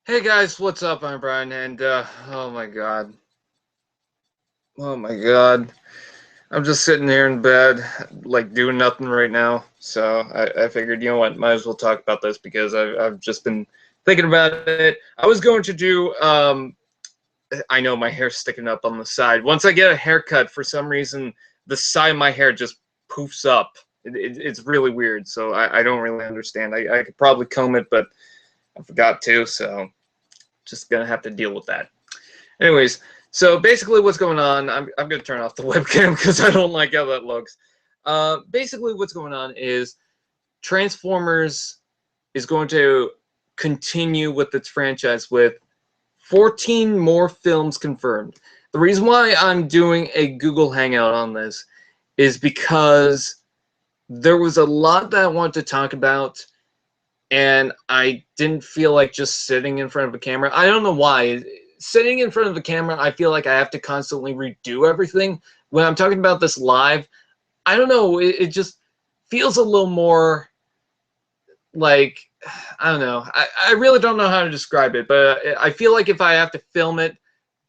Hey guys, what's up? I'm Brian, and oh my god, I'm just sitting here in bed, like doing nothing right now. So I figured, you know what, might as well talk about this because I've just been thinking about it. I was going to do, I know my hair's sticking up on the side. Once I get a haircut, for some reason, the side of my hair just poofs up. It's really weird, so I don't really understand. I could probably comb it, but I forgot to, so just gonna have to deal with that. Anyways, so basically what's going on, I'm going to turn off the webcam because I don't like how that looks. Basically what's going on is Transformers is going to continue with its franchise with 14 more films confirmed. The reason why I'm doing a Google Hangout on this is because there was a lot that I wanted to talk about, and I didn't feel like just sitting in front of a camera. I don't know why. Sitting in front of the camera, I feel like I have to constantly redo everything. When I'm talking about this live, I don't know, it just feels a little more like, I don't know. I really don't know how to describe it, but I feel like if I have to film it,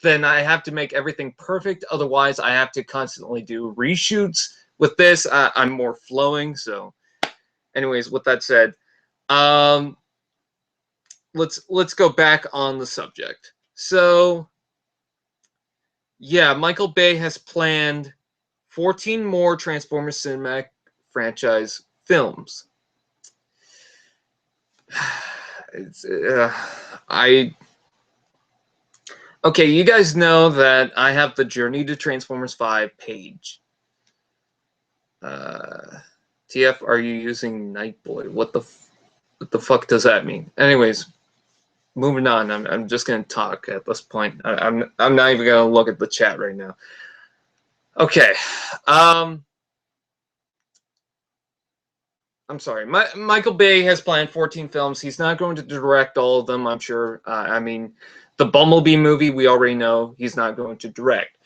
then I have to make everything perfect. Otherwise, I have to constantly do reshoots. With this, I'm more flowing. So anyways, with that said, let's go back on the subject. So, yeah, Michael Bay has planned 14 more Transformers cinematic franchise films. It's okay, you guys know that I have the Journey to Transformers 5 page. TF, are you using Nightboy? What the fuck does that mean? Anyways, moving on. I'm just gonna talk at this point. I'm not even gonna look at the chat right now. Okay. I'm sorry. Michael Bay has planned 14 films. He's not going to direct all of them, I'm sure. I mean, the Bumblebee movie, we already know he's not going to direct.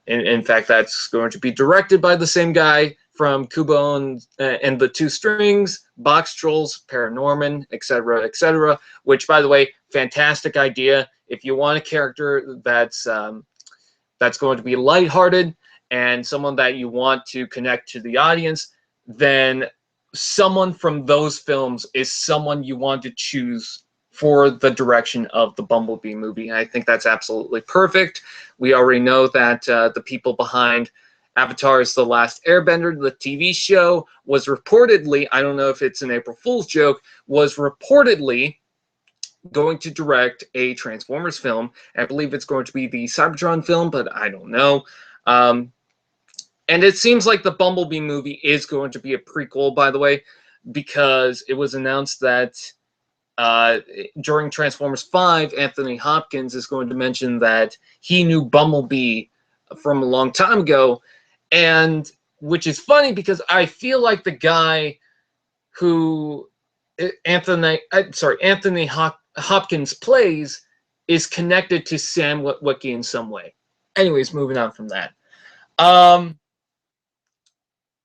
In fact, that's going to be directed by the same guy from Kubo and the Two Strings, Box Trolls, Paranorman, etc., which, by the way, fantastic idea. If you want a character that's going to be lighthearted and someone that you want to connect to the audience, then someone from those films is someone you want to choose for the direction of the Bumblebee movie. And I think that's absolutely perfect. We already know that the people behind Avatar's The Last Airbender, the TV show, was reportedly, I don't know if it's an April Fool's joke, was reportedly going to direct a Transformers film. I believe it's going to be the Cybertron film, but I don't know. And it seems like the Bumblebee movie is going to be a prequel, by the way, because it was announced that during Transformers 5, Anthony Hopkins is going to mention that he knew Bumblebee from a long time ago, and which is funny because I feel like the guy who Anthony Hopkins plays is connected to Sam Witwicky in some way. Anyways, moving on from that.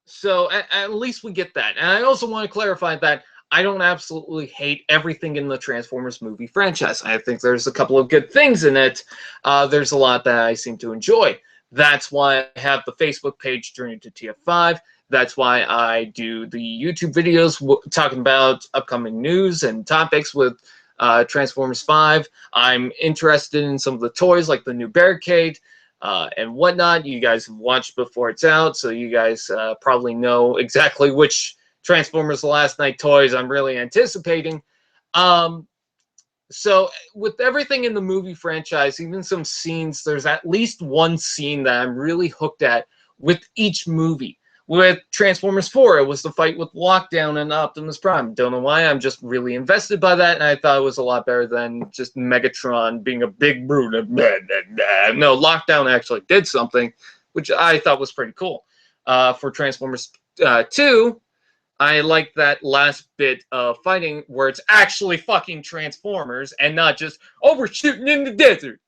So at least we get that. And I also want to clarify that I don't absolutely hate everything in the Transformers movie franchise. I think there's a couple of good things in it. There's a lot that I seem to enjoy. That's why I have the Facebook page Journey to TF5. That's why I do the YouTube videos talking about upcoming news and topics with Transformers 5. I'm interested in some of the toys like the new barricade and whatnot. You guys have watched before it's out, so you guys probably know exactly which Transformers The Last Night toys I'm really anticipating. So with everything in the movie franchise, even some scenes, there's at least one scene that I'm really hooked at with each movie. With Transformers 4, it was the fight with Lockdown and Optimus Prime. Don't know why, I'm just really invested by that, and I thought it was a lot better than just Megatron being a big brute. No, Lockdown actually did something, which I thought was pretty cool. For Transformers 2, I like that last bit of fighting where it's actually fucking Transformers and not just, oh, we're shooting in the desert.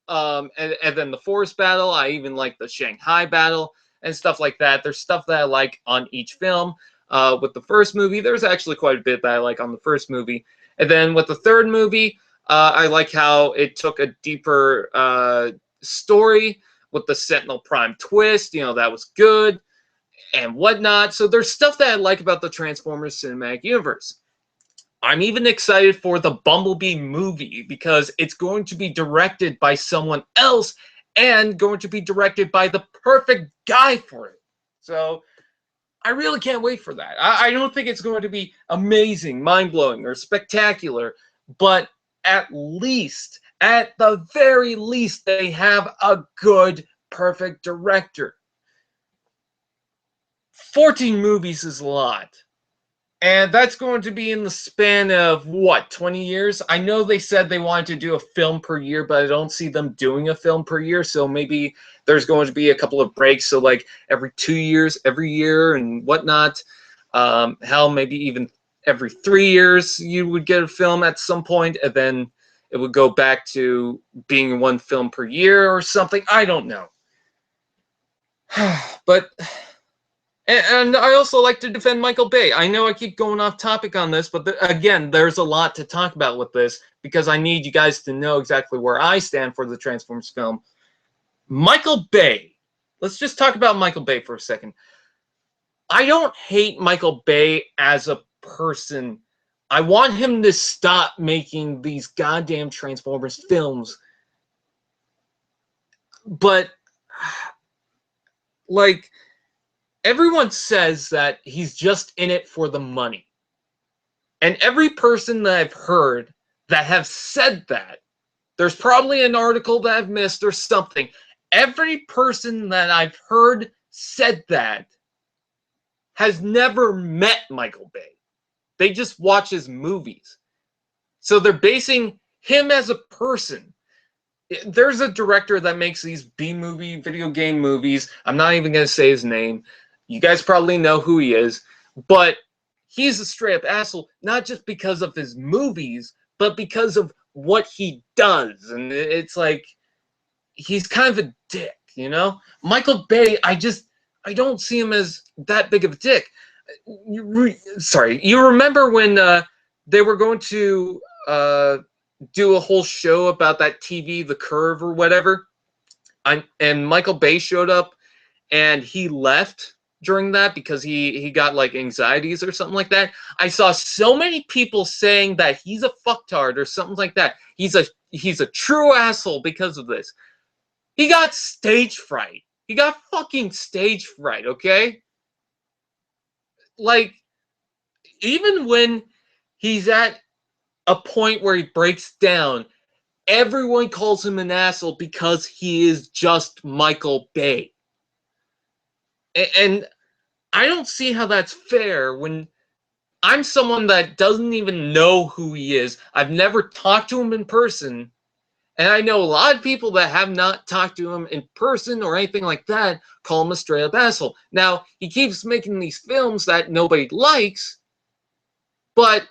And then the forest battle, I even like the Shanghai battle and stuff like that. There's stuff that I like on each film. With the first movie, there's actually quite a bit that I like on the first movie. And then with the third movie, I like how it took a deeper story with the Sentinel Prime twist. You know, that was good and whatnot. So there's stuff that I like about the Transformers Cinematic Universe. I'm even excited for the Bumblebee movie because it's going to be directed by someone else and going to be directed by the perfect guy for it. So I really can't wait for that. I don't think it's going to be amazing, mind-blowing, or spectacular, but at the very least, they have a good, perfect director. 14 movies is a lot. And that's going to be in the span of, what, 20 years? I know they said they wanted to do a film per year, but I don't see them doing a film per year. So maybe there's going to be a couple of breaks. So like every 2 years, every year and whatnot. Hell, maybe even every 3 years you would get a film at some point. And then it would go back to being one film per year or something. I don't know. But... And I also like to defend Michael Bay. I know I keep going off topic on this, but again, there's a lot to talk about with this because I need you guys to know exactly where I stand for the Transformers film. Michael Bay. Let's just talk about Michael Bay for a second. I don't hate Michael Bay as a person. I want him to stop making these goddamn Transformers films. But, like... everyone says that he's just in it for the money. And every person that I've heard that have said that, there's probably an article that I've missed or something. Every person that I've heard said that has never met Michael Bay. They just watch his movies. So they're basing him as a person. There's a director that makes these B-movie video game movies. I'm not even going to say his name. You guys probably know who he is, but he's a straight-up asshole, not just because of his movies, but because of what he does. And it's like, he's kind of a dick, you know? Michael Bay, I don't see him as that big of a dick. You remember when they were going to do a whole show about that TV, The Curve or whatever, and Michael Bay showed up, and he left during that because he got like anxieties or something like that. I saw so many people saying that he's a fucktard or something like that. He's a true asshole because of this. He got stage fright. He got fucking stage fright, okay? Like, even when he's at a point where he breaks down, everyone calls him an asshole because he is just Michael Bay. And I don't see how that's fair when I'm someone that doesn't even know who he is. I've never talked to him in person. And I know a lot of people that have not talked to him in person or anything like that call him a straight-up asshole. Now, he keeps making these films that nobody likes, but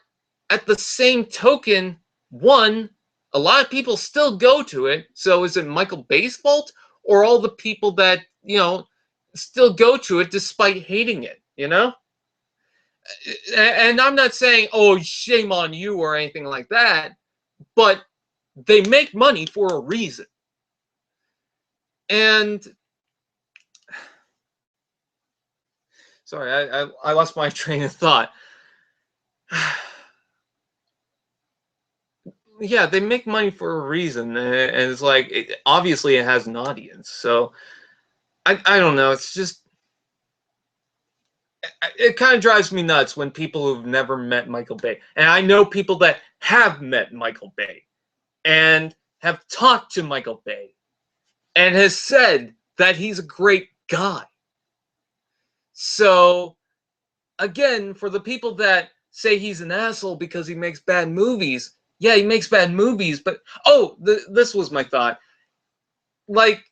at the same token, one, a lot of people still go to it. So is it Michael Bay's fault or all the people that, you know, still go to it despite hating it, you know? And I'm not saying, oh, shame on you or anything like that, but they make money for a reason. And sorry, I lost my train of thought. Yeah, they make money for a reason, and it's like, obviously it has an audience. So I don't know. It's just, it kind of drives me nuts when people who've never met Michael Bay, and I know people that have met Michael Bay and have talked to Michael Bay and has said that he's a great guy. So again, for the people that say he's an asshole because he makes bad movies, yeah, he makes bad movies, but oh, this was my thought. Like,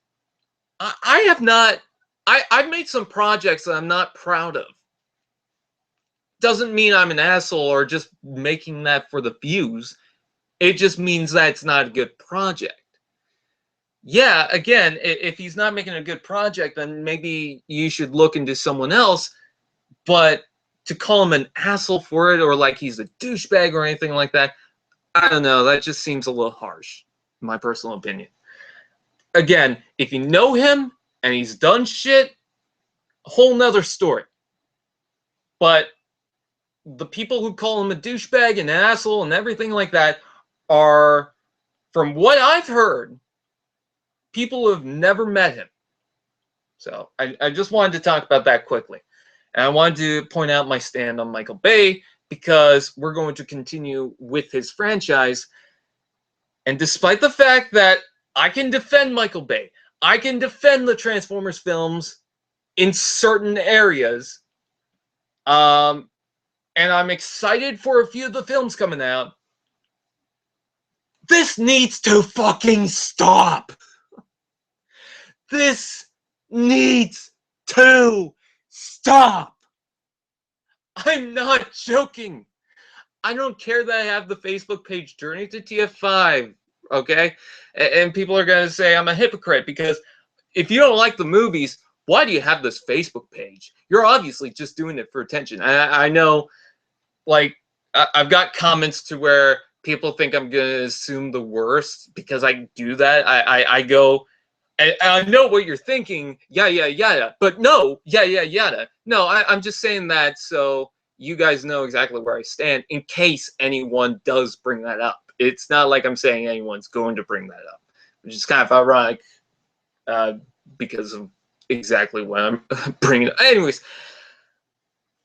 I've made some projects that I'm not proud of. Doesn't mean I'm an asshole or just making that for the views. It just means that it's not a good project. Yeah, again, if he's not making a good project, then maybe you should look into someone else. But to call him an asshole for it, or like he's a douchebag or anything like that, I don't know. That just seems a little harsh, in my personal opinion. Again, if you know him and he's done shit, a whole nother story. But the people who call him a douchebag and an asshole and everything like that are, from what I've heard, people who have never met him. So I just wanted to talk about that quickly. And I wanted to point out my stand on Michael Bay because we're going to continue with his franchise. And despite the fact that I can defend Michael Bay, I can defend the Transformers films in certain areas, and I'm excited for a few of the films coming out. This needs to fucking stop. This needs to stop. I'm not joking. I don't care that I have the Facebook page Journey to TF5, okay? And people are going to say I'm a hypocrite because if you don't like the movies, why do you have this Facebook page? You're obviously just doing it for attention. I know, like, I've got comments to where people think I'm going to assume the worst because I do that. I go, and I know what you're thinking, yada, but no, yada. No, I'm just saying that so you guys know exactly where I stand in case anyone does bring that up. It's not like I'm saying anyone's going to bring that up, which is kind of ironic because of exactly what I'm bringing up. Anyways,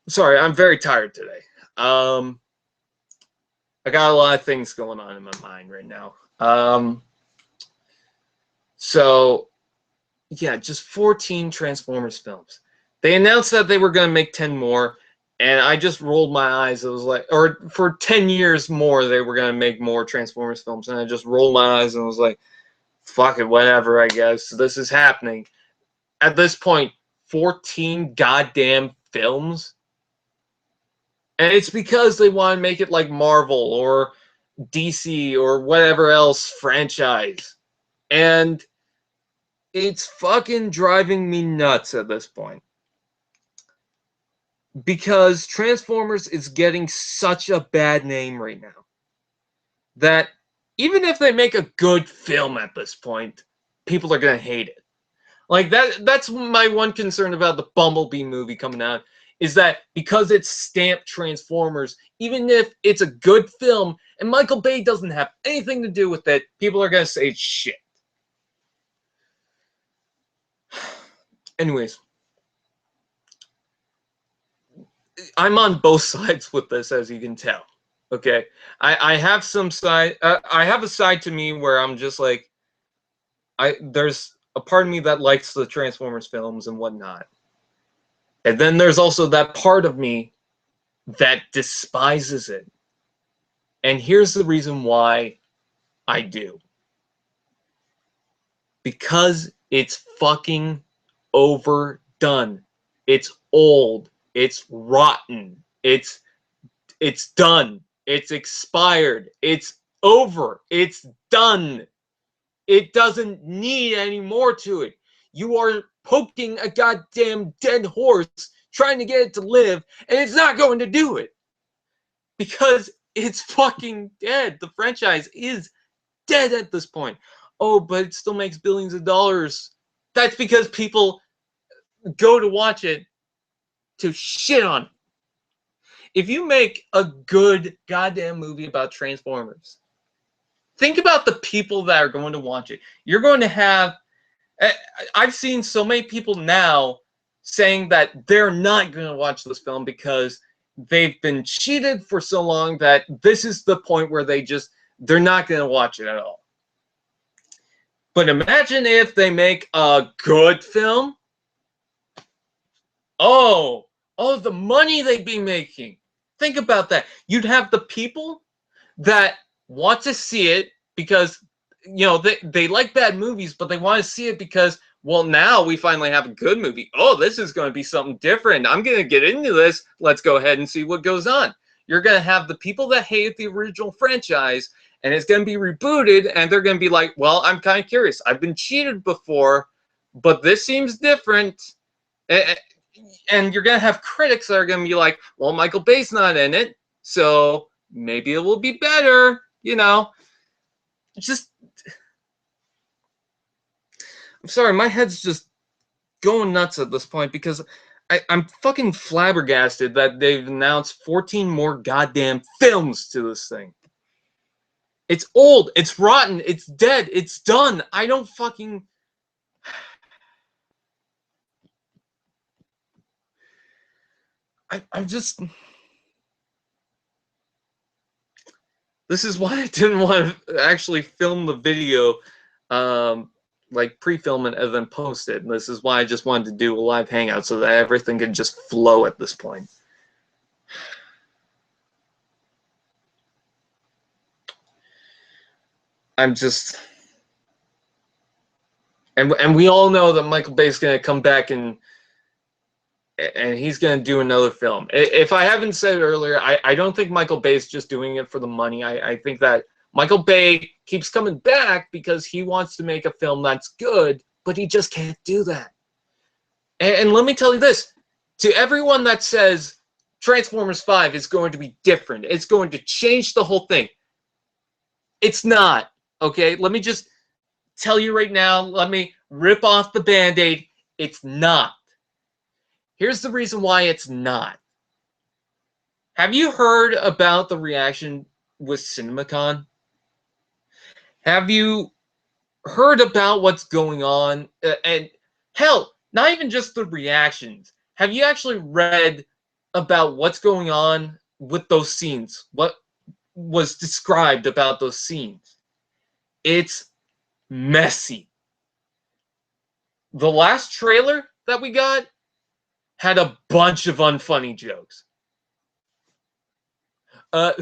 sorry, I'm very tired today. I got a lot of things going on in my mind right now. So, yeah, just 14 Transformers films. They announced that they were going to make 10 more, and I just rolled my eyes. It was like, or for 10 years more, they were going to make more Transformers films, and I just rolled my eyes and was like, fuck it, whatever, I guess. This is happening. At this point, 14 goddamn films? And it's because they want to make it like Marvel or DC or whatever else franchise. And it's fucking driving me nuts at this point. Because Transformers is getting such a bad name right now that even if they make a good film at this point, people are going to hate it. Like, that's my one concern about the Bumblebee movie coming out, is that because it's stamped Transformers, even if it's a good film and Michael Bay doesn't have anything to do with it, people are going to say it's shit. Anyways, I'm on both sides with this, as you can tell. Okay, I have some side. I have a side to me where I'm just like, there's a part of me that likes the Transformers films and whatnot, and then there's also that part of me that despises it. And here's the reason why I do. Because it's fucking overdone. It's old. It's rotten. It's done. It's expired. It's over. It's done. It doesn't need any more to it. You are poking a goddamn dead horse trying to get it to live, and it's not going to do it. Because it's fucking dead. The franchise is dead at this point. Oh, but it still makes billions of dollars. That's because people go to watch it to shit on it. If you make a good goddamn movie about Transformers, think about the people that are going to watch it. You're going to have... I've seen so many people now saying that they're not going to watch this film because they've been cheated for so long that this is the point where they're not going to watch it at all. But imagine if they make a good film. Oh, the money they'd be making. Think about that. You'd have the people that want to see it because, you know, they like bad movies, but they want to see it because, well, now we finally have a good movie. Oh, this is going to be something different. I'm going to get into this. Let's go ahead and see what goes on. You're going to have the people that hate the original franchise, and it's going to be rebooted, and they're going to be like, well, I'm kind of curious. I've been cheated before, but this seems different. And you're going to have critics that are going to be like, well, Michael Bay's not in it, so maybe it will be better. you know, just, I'm sorry, my head's just going nuts at this point because I'm fucking flabbergasted that they've announced 14 more goddamn films to this thing. It's old, it's rotten, it's dead, it's done. I don't fucking... I'm just... This is why I didn't want to actually film the video, like pre-film it and then post it. And this is why I just wanted to do a live hangout so that everything could just flow at this point. I'm just... And we all know that Michael Bay's going to come back and he's going to do another film. If I haven't said it earlier, I don't think Michael Bay's just doing it for the money. I think that Michael Bay keeps coming back because he wants to make a film that's good, but he just can't do that. And let me tell you this. To everyone that says Transformers 5 is going to be different, it's going to change the whole thing, it's not. Okay? Let me just tell you right now, let me rip off the Band-Aid. It's not. Here's the reason why it's not. Have you heard about the reaction with CinemaCon? Have you heard about what's going on? And hell, not even just the reactions. Have you actually read about what's going on with those scenes? What was described about those scenes? It's messy. The last trailer that we got had a bunch of unfunny jokes.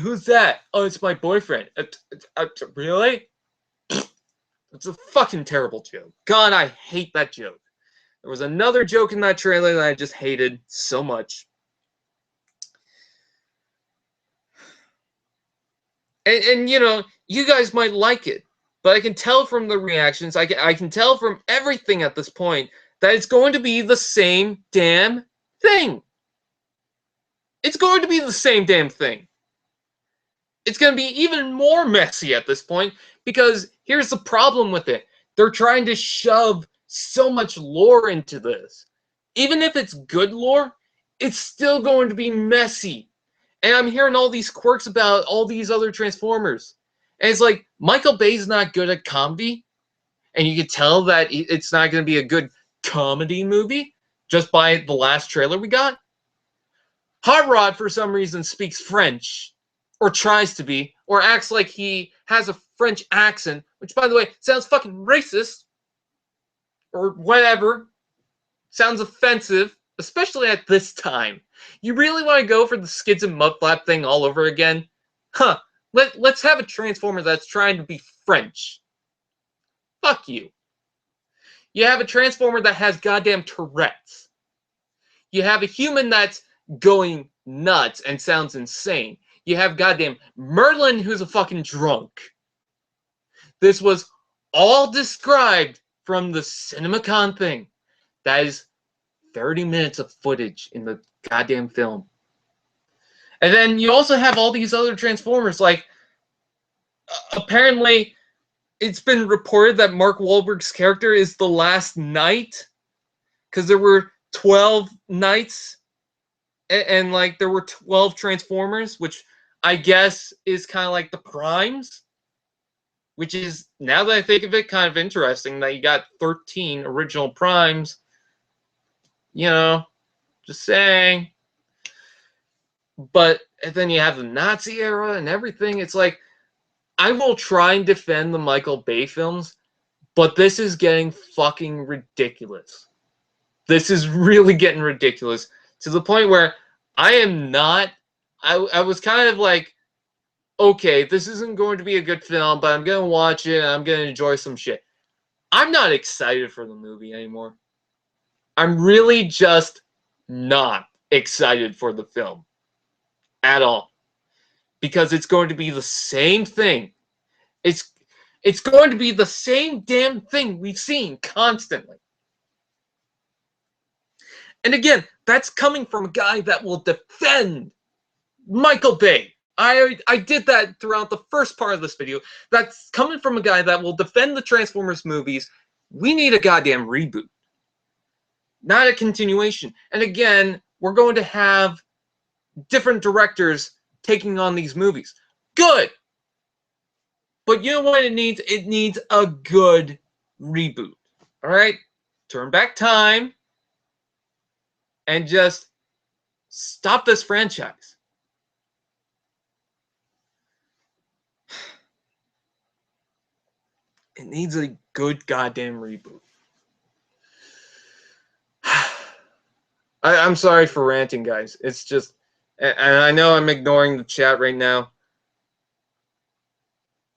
Who's that? Oh, it's my boyfriend. Really? It's a fucking terrible joke. God, I hate that joke. There was another joke in that trailer that I just hated so much. And you know, you guys might like it, but I can tell from the reactions, I can tell from everything at this point that it's going to be the same damn thing. It's going to be the same damn thing. It's going to be even more messy at this point because here's the problem with it. They're trying to shove so much lore into this. Even if it's good lore, it's still going to be messy. And I'm hearing all these quirks about all these other Transformers. And it's like, Michael Bay's not good at comedy. And you can tell that it's not going to be a good comedy movie just by the last trailer we got. Hot Rod, for some reason, speaks French. Or tries to be. Or acts like he has a French accent. Which, by the way, sounds fucking racist. Or whatever. Sounds offensive. Especially at this time. You really want to go for the skids and mudflap thing all over again? Huh. Let's have a Transformer that's trying to be French. Fuck you. You have a Transformer that has goddamn Tourette's. You have a human that's going nuts and sounds insane. You have goddamn Merlin who's a fucking drunk. This was all described from the CinemaCon thing. That is 30 minutes of footage in the goddamn film. And then you also have all these other Transformers, like, apparently it's been reported that Mark Wahlberg's character is the last knight, because there were 12 knights, and like, there were 12 Transformers, which I guess is kind of like the Primes, which is, now that I think of it, kind of interesting that you got 13 original Primes. You know, just saying. But then you have the Nazi era and everything. It's like, I will try and defend the Michael Bay films, but this is getting fucking ridiculous. This is really getting ridiculous to the point where I am not, I was kind of like, okay, this isn't going to be a good film, but I'm going to watch it and I'm going to enjoy some shit. I'm not excited for the movie anymore. I'm really just not excited for the film at all, because it's going to be the same thing. It's going to be the same damn thing we've seen constantly. And again, that's coming from a guy that will defend Michael Bay. I did that throughout the first part of this video. That's coming from a guy that will defend the Transformers movies. We need a goddamn reboot, not a continuation. And again, we're going to have different directors taking on these movies. Good. But you know what it needs? It needs a good reboot. All right? Turn back time and just stop this franchise. It needs a good goddamn reboot. I'm sorry for ranting, guys. It's just, and I know I'm ignoring the chat right now.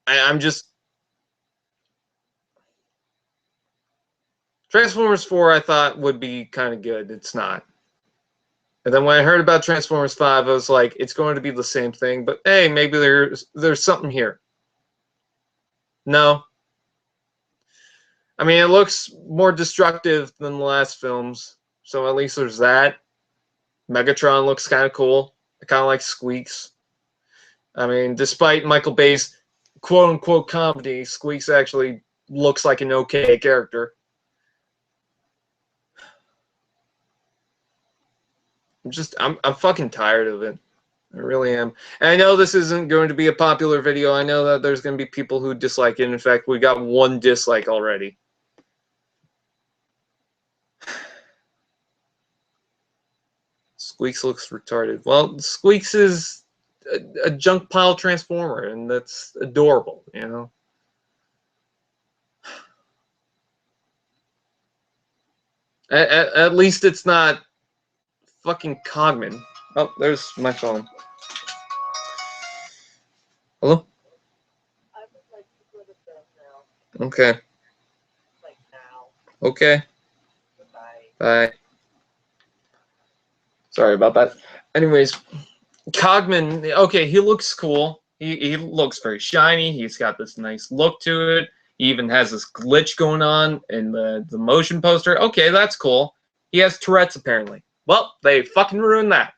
I'm just... Transformers 4 I thought would be kind of good. It's not. And then when I heard about Transformers 5, I was like, it's going to be the same thing, but hey, maybe there's something here. No. I mean, it looks more destructive than the last films, so at least there's that. Megatron looks kind of cool. I kind of like Squeaks. I mean, despite Michael Bay's quote-unquote comedy, Squeaks actually looks like an okay character. I'm fucking tired of it. I really am. And I know this isn't going to be a popular video. I know that there's going to be people who dislike it. In fact, we got 1 dislike already. Squeaks looks retarded. Well, Squeaks is a junk pile transformer, and that's adorable, you know? At least it's not fucking Cogman. Oh, there's my phone. Hello? I would like to go to bed now. Okay. Like now. Okay. Goodbye. Bye. Sorry about that. Anyways, Cogman, okay, he looks cool. He looks very shiny. He's got this nice look to it. He even has this glitch going on in the motion poster. Okay, that's cool. He has Tourette's, apparently. Well, they fucking ruined that.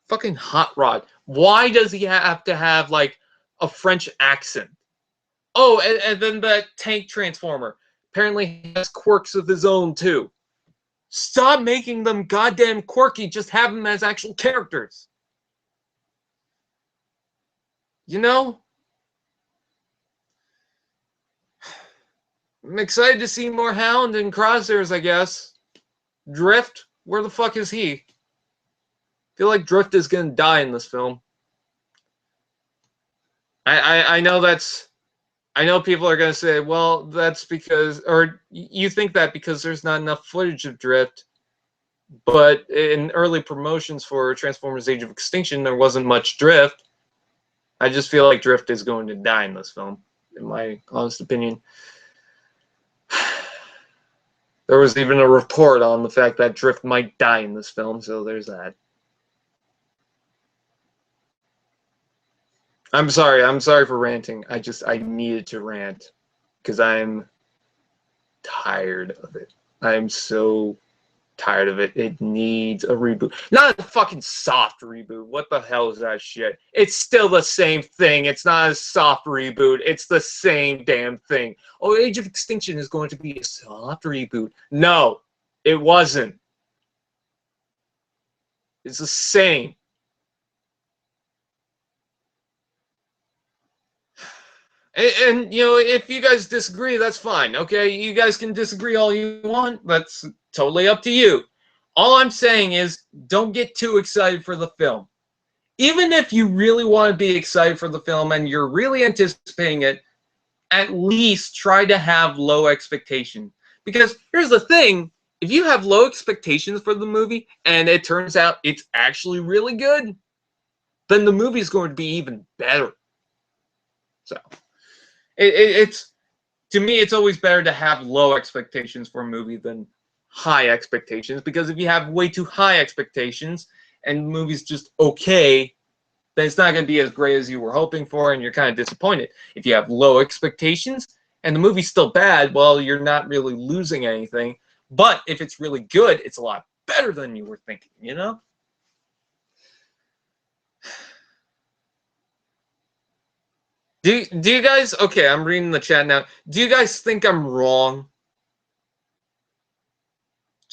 Fucking Hot Rod. Why does he have to have, like, a French accent? Oh, and then that tank transformer. Apparently he has quirks of his own, too. Stop making them goddamn quirky. Just have them as actual characters. You know? I'm excited to see more Hound and Crosshairs, I guess. Drift? Where the fuck is he? I feel like Drift is gonna die in this film. I know that's... I know people are gonna say, well, that's because... Or you think that because there's not enough footage of Drift. But in early promotions for Transformers Age of Extinction, there wasn't much Drift. I just feel like Drift is going to die in this film, in my honest opinion. There was even a report on the fact that Drift might die in this film, so there's that. I'm sorry for ranting. I needed to rant because I'm tired of it. I'm so tired of it. It needs a reboot. Not a fucking soft reboot. What the hell is that shit? It's still the same thing. It's not a soft reboot. It's the same damn thing. Oh, Age of Extinction is going to be a soft reboot. No, it wasn't. It's the same. And, you know, if you guys disagree, that's fine, okay? You guys can disagree all you want. That's totally up to you. All I'm saying is don't get too excited for the film. Even if you really want to be excited for the film and you're really anticipating it, at least try to have low expectations. Because here's the thing. If you have low expectations for the movie and it turns out it's actually really good, then the movie is going to be even better. So... It's to me, it's always better to have low expectations for a movie than high expectations, because if you have way too high expectations and the movie's just okay, then it's not going to be as great as you were hoping for, and you're kind of disappointed. If you have low expectations and the movie's still bad, well, you're not really losing anything. But if it's really good, it's a lot better than you were thinking, you know? Do you guys, okay, I'm reading the chat now. Do you guys think I'm wrong?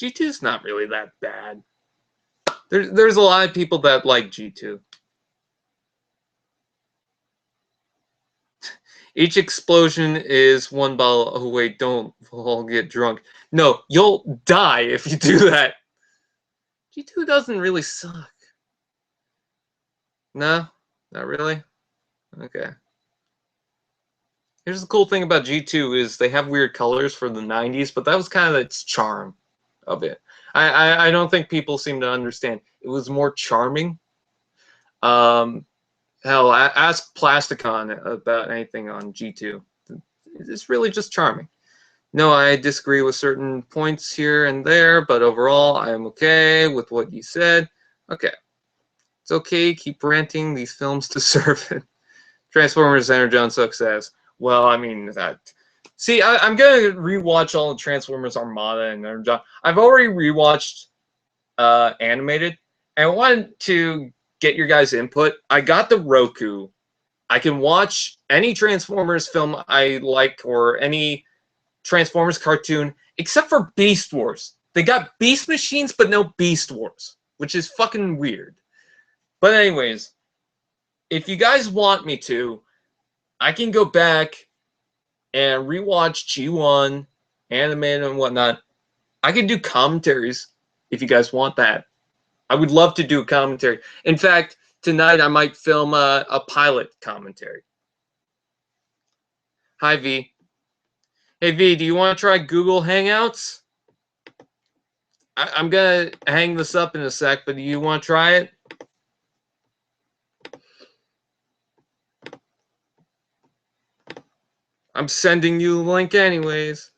G2 is not really that bad. There's a lot of people that like G2. Each explosion is one bottle. Oh wait, don't all get drunk. No, you'll die if you do that. G2 doesn't really suck. No, not really. Okay. Here's the cool thing about G2 is they have weird colors for the 90s, but that was kind of its charm of it. I don't think people seem to understand. It was more charming. Hell, ask Plasticon about anything on G2. It's really just charming. No, I disagree with certain points here and there, but overall, I am okay with what you said. Okay. It's okay. Keep ranting. These films deserve it. Transformers Energon success. Well, I mean, that. See, I'm going to rewatch all the Transformers Armada and Energon. I've already rewatched animated, and I wanted to get your guys' input. I got the Roku. I can watch any Transformers film I like or any Transformers cartoon, except for Beast Wars. They got Beast Machines, but no Beast Wars, which is fucking weird. But anyways, if you guys want me to, I can go back and rewatch G1, animated and whatnot. I can do commentaries if you guys want that. I would love to do a commentary. In fact, tonight I might film a pilot commentary. Hi, V. Hey, V, do you want to try Google Hangouts? I'm going to hang this up in a sec, but do you want to try it? I'm sending you the link anyways.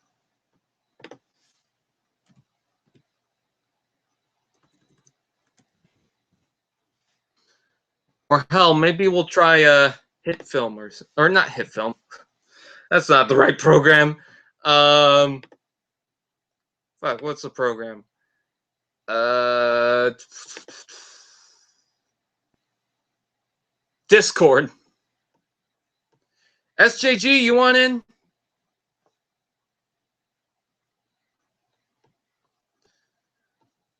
Or hell, maybe we'll try a hit film or not hit film. That's not the right program. Fuck, what's the program? Discord. SJG, you want in?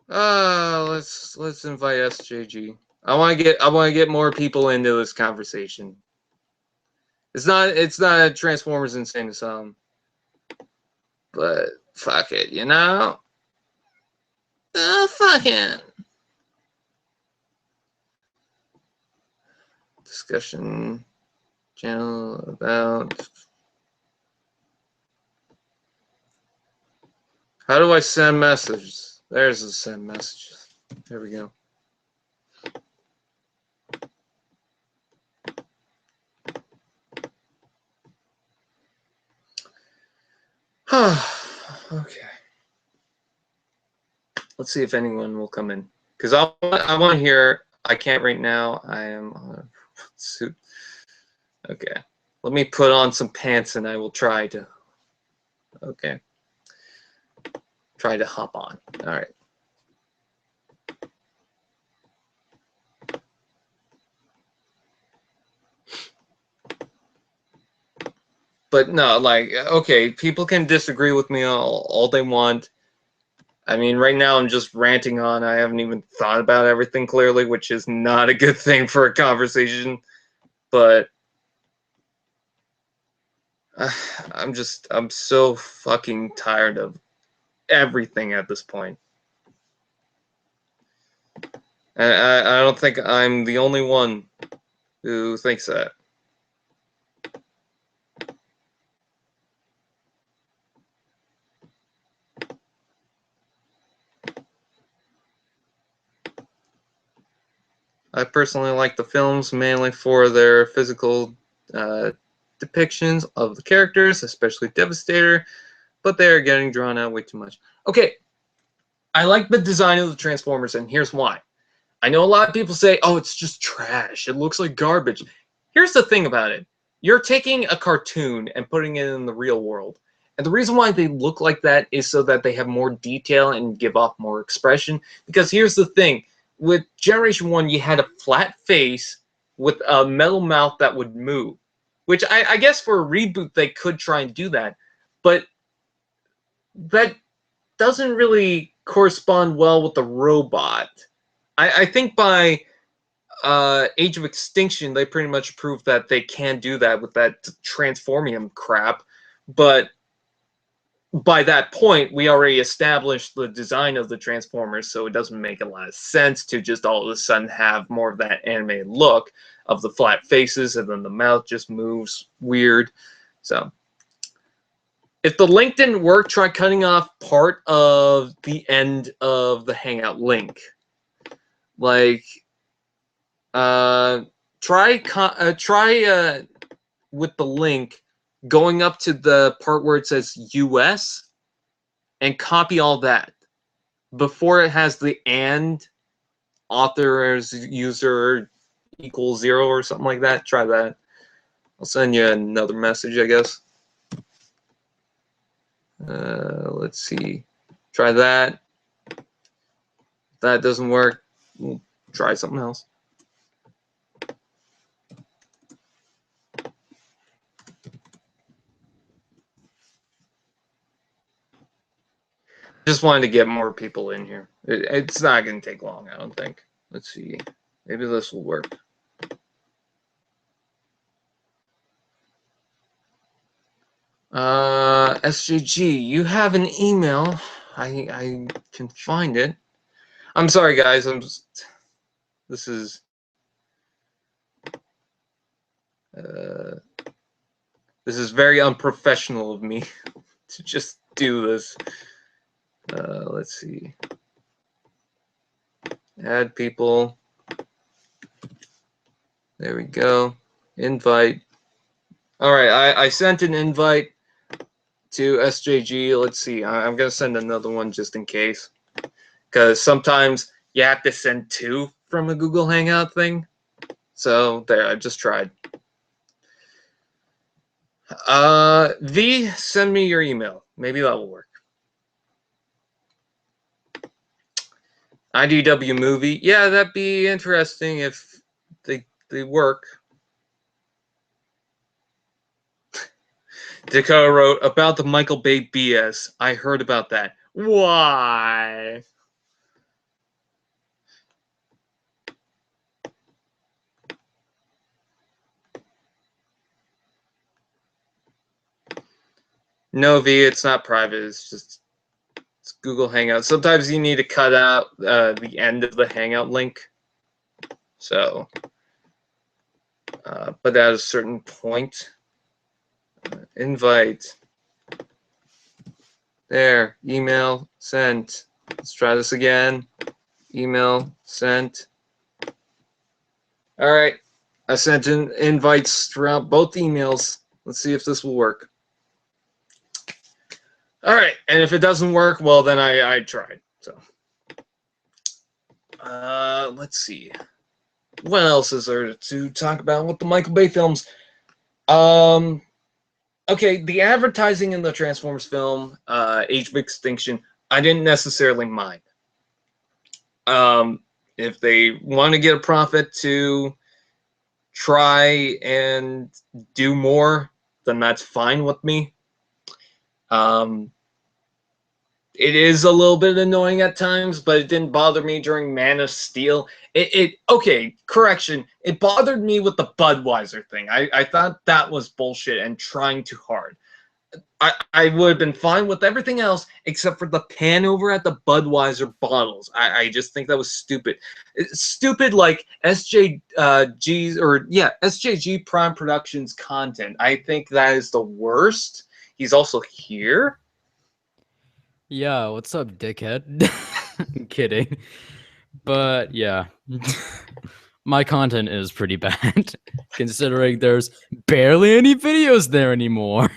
Let's invite SJG. I want to get more people into this conversation. It's not a Transformers Insane Asylum. But fuck it, you know? Fuck it. Discussion channel about how do I send messages? There's the send messages. There we go. Okay. Let's see if anyone will come in. Because I want to hear. I can't right now. I am on a suit. Okay. Let me put on some pants and I will try to. Okay. Try to hop on. All right. But no, like, okay, people can disagree with me all they want. I mean, right now I'm just ranting on. I haven't even thought about everything clearly, which is not a good thing for a conversation. But I'm so fucking tired of everything at this point. And I don't think I'm the only one who thinks that. I personally like the films mainly for their physical depictions of the characters, especially Devastator, but they are getting drawn out way too much. Okay, I like the design of the Transformers, and here's why. I know a lot of people say, oh, it's just trash. It looks like garbage. Here's the thing about it. You're taking a cartoon and putting it in the real world. And the reason why they look like that is so that they have more detail and give off more expression. Because here's the thing. With Generation 1, you had a flat face with a metal mouth that would move. which I guess for a reboot they could try and do that, but that doesn't really correspond well with the robot. I think by Age of Extinction, they pretty much proved that they can do that with that transformium crap, but by that point, we already established the design of the Transformers, so it doesn't make a lot of sense to just all of a sudden have more of that anime look of the flat faces, and then the mouth just moves weird. So, if the link didn't work, try cutting off part of the end of the Hangout link. Like, try with the link going up to the part where it says US and copy all that before it has the and author as user equals 0 or something like that. Try that. I'll send you another message, I guess. Let's see. Try that. If that doesn't work, we'll try something else. Just wanted to get more people in here. It's not going to take long, I don't think. Let's see. Maybe this will work. SJG, you have an email. I can find it. I'm sorry, guys. This is very unprofessional of me to just do this. Let's see. Add people. There we go. Invite. All right, I sent an invite to SJG. Let's see. I'm going to send another one just in case. Because sometimes you have to send 2 from a Google Hangout thing. So there, I just tried. V, send me your email. Maybe that will work. IDW movie. Yeah, that'd be interesting if they work. Dakota wrote, about the Michael Bay BS. I heard about that. Why? No, V, it's not private. It's Google Hangout. Sometimes you need to cut out the end of the Hangout link. So, but at a certain point, invite. There, email sent. Let's try this again. Email sent. All right, I sent in invites throughout both emails. Let's see if this will work. All right, and if it doesn't work, well, then I tried. So, let's see. What else is there to talk about with the Michael Bay films? Okay, the advertising in the Transformers film, Age of Extinction, I didn't necessarily mind. If they want to get a profit to try and do more, then that's fine with me. It is a little bit annoying at times, but it didn't bother me during Man of Steel. Okay, correction. It bothered me with the Budweiser thing. I thought that was bullshit and trying too hard. I would have been fine with everything else except for the pan over at the Budweiser bottles. I just think that was stupid. It's stupid like SJGPrimeProductions content. I think that is the worst. He's also here. Yeah, what's up, dickhead? I'm kidding. But yeah, my content is pretty bad, considering there's barely any videos there anymore.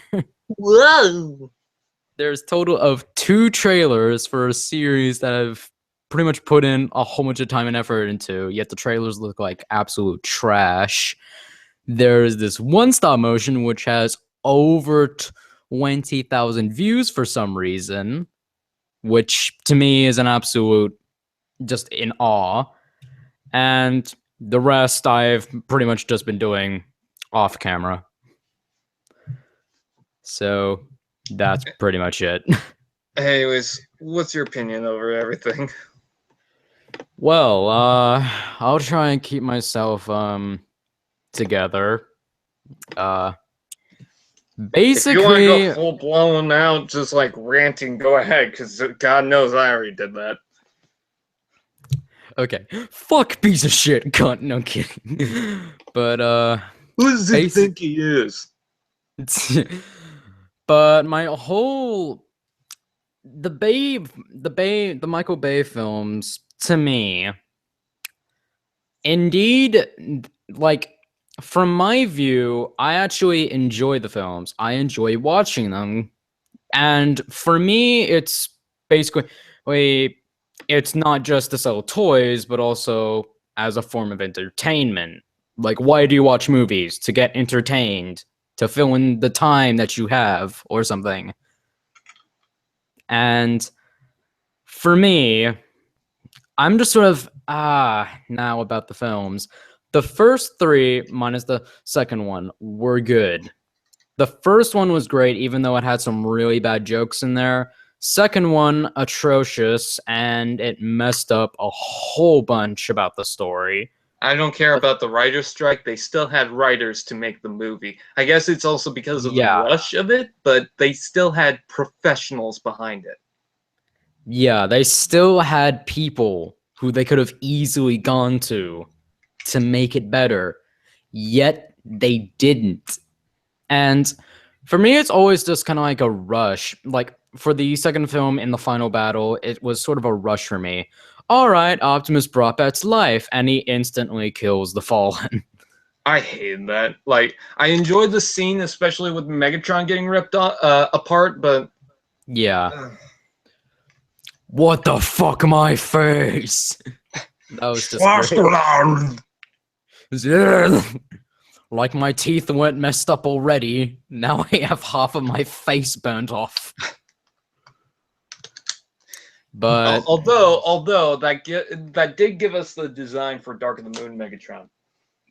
Whoa! There's a total of 2 trailers for a series that I've pretty much put in a whole bunch of time and effort into, yet the trailers look like absolute trash. There's this one stop motion which has over 20,000 views for some reason, which to me is an absolute just in awe. And the rest I've pretty much just been doing off camera. So that's pretty much it. Anyways, what's your opinion over everything? Well, I'll try and keep myself together. If you want to Basically, go full blown out, just like ranting, go ahead, because God knows I already did that. okay. Fuck piece of shit, cunt. No kidding. But Who does he Basic- think he is? but my whole the Michael Bay films to me, indeed, like from my view, I actually enjoy the films. I enjoy watching them, and for me, it's basically it's not just to sell toys, but also as a form of entertainment. Like, why do you watch movies? To get entertained, to fill in the time that you have, or something. And for me, I'm just sort of now about the films. The first three, minus the second one, were good. The first one was great, even though it had some really bad jokes in there. Second one, atrocious, and it messed up a whole bunch about the story. I don't care about the writer's strike. They still had writers to make the movie. I guess it's also because of the rush of it, but they still had professionals behind it. Yeah, they still had people who they could have easily gone to make it better, yet they didn't. And for me, it's always just kind of like a rush. Like for the second film in the final battle, it was sort of a rush for me. All right, Optimus brought back to life, and he instantly kills the Fallen. I hated that. Like, I enjoyed the scene, especially with Megatron getting ripped apart, but Yeah. What the fuck, my face? That was just great. Like my teeth weren't messed up already. Now I have half of my face burnt off. But although that did give us the design for Dark of the Moon Megatron,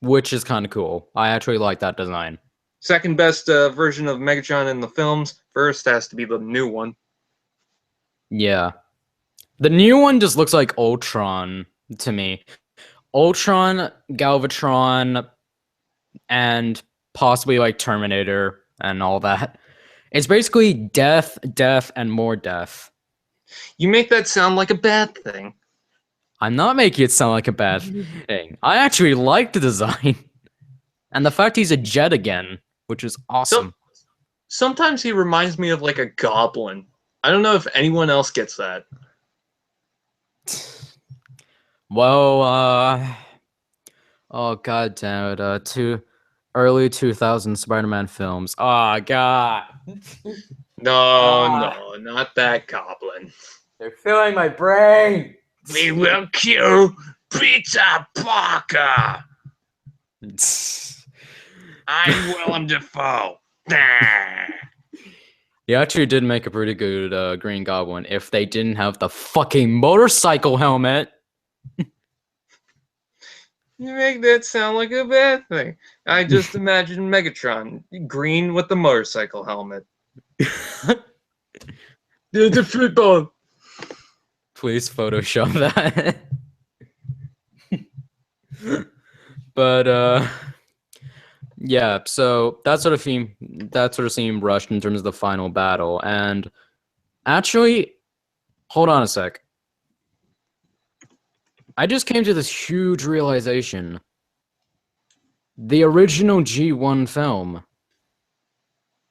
which is kind of cool. I actually like that design. Second best version of Megatron in the films. First has to be the new one. Yeah. The new one just looks like Ultron to me. Ultron, Galvatron, and possibly like Terminator and all that. It's basically death, death, and more death. You make that sound like a bad thing. I'm not making it sound like a bad thing. I actually like the design. And the fact he's a jet again, which is awesome. Sometimes he reminds me of like a goblin. I don't know if anyone else gets that. Well, oh god damn it, two early 2000 Spider-Man films. Oh god. No, not that goblin. They're filling my brain. We will kill Peter Parker. I'm Willem Dafoe. He actually did make a pretty good Green Goblin if they didn't have the fucking motorcycle helmet. You make that sound like a bad thing. I just imagine Megatron, green with the motorcycle helmet. The football. Please Photoshop that. But yeah, so that sort of seemed rushed in terms of the final battle. And actually, hold on a sec. I just came to this huge realization. The original G1 film,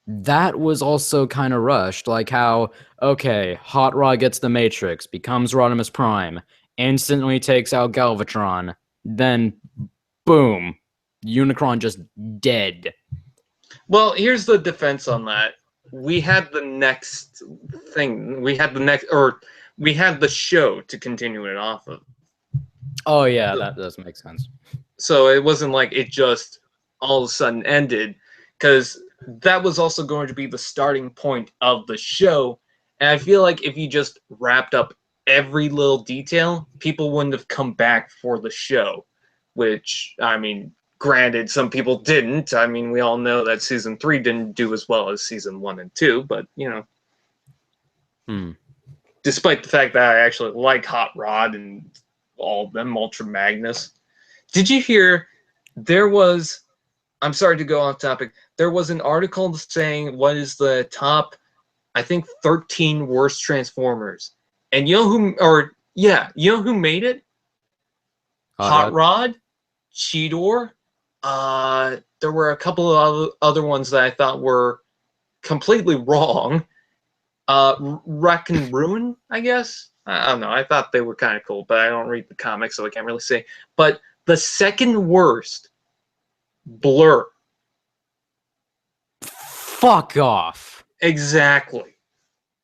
that was also kind of rushed. Like how, okay, Hot Rod gets the Matrix, becomes Rodimus Prime, instantly takes out Galvatron, then boom, Unicron just dead. Well, here's the defense on that. We had the next thing. We had the show to continue it off of. Oh yeah, that does make sense. So it wasn't like it just all of a sudden ended, because that was also going to be the starting point of the show. And I feel like if you just wrapped up every little detail, people wouldn't have come back for the show. Which, I mean, Granted, some people didn't. I mean, we all know that season 3 didn't do as well as season 1 and 2, but despite the fact that I actually like Hot Rod and all of them, Ultra Magnus. Did you hear there was, I'm sorry to go off topic, there was an article saying what is the top, I think, 13 worst Transformers. And you know who made it? Hot Rod, Cheetor. There were a couple of other ones that I thought were completely wrong. Wreck and Ruin, I guess. I don't know. I thought they were kind of cool, but I don't read the comics, so I can't really say. But the second worst, Blur. Fuck off. Exactly.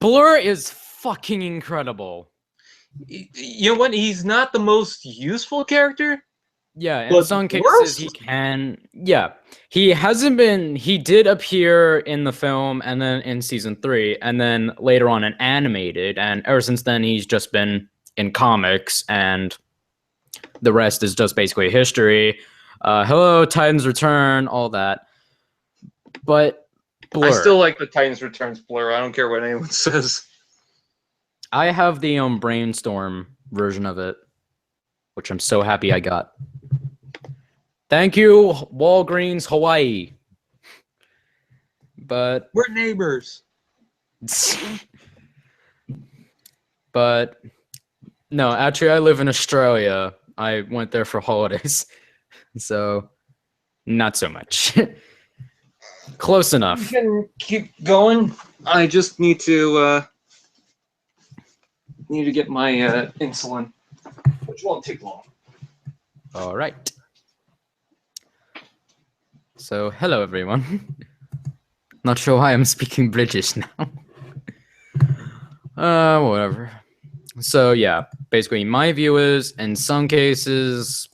Blur is fucking incredible. You know what? He's not the most useful character. Yeah, in some cases he can. Yeah, he hasn't been. He did appear in the film, and then in season 3, and then later on in animated, and ever since then he's just been in comics, and the rest is just basically history. Hello, Titans Return, all that. But Blur. I still like the Titans Returns Blur. I don't care what anyone says. I have the Brainstorm version of it, which I'm so happy I got. Thank you, Walgreens, Hawaii. But we're neighbors. But no, actually, I live in Australia. I went there for holidays, so not so much. Close enough. You can keep going. I just need to get my insulin, which won't take long. All right. So, hello everyone. Not sure why I'm speaking British now. Whatever. So yeah, basically my view is, in some cases,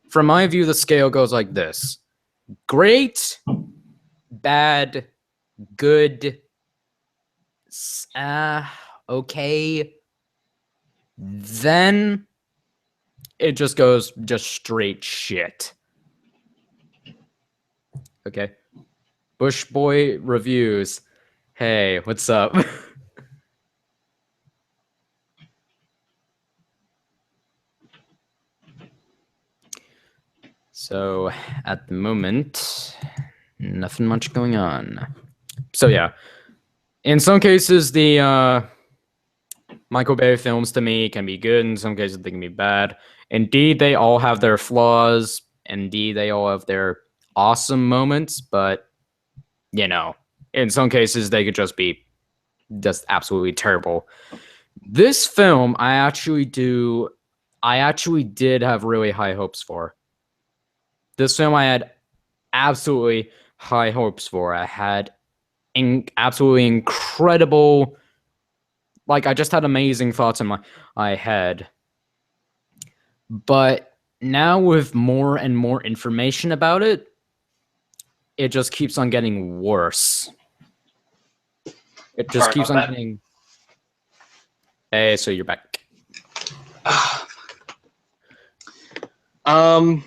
from my view, the scale goes like this. Great, bad, good, okay. Then it just goes just straight shit. Okay. Bush Boy Reviews. Hey, what's up? So, at the moment, nothing much going on. So, yeah. In some cases, the Michael Bay films to me can be good. In some cases, they can be bad. Indeed, they all have their flaws. Indeed, they all have their awesome moments, but in some cases they could just be just absolutely terrible. This film I actually did have really high hopes for. This film I had absolutely high hopes for. I had absolutely incredible, I just had amazing thoughts in my head. But now with more and more information about it, it just keeps on getting worse. It just keeps on getting... Hey, so you're back. I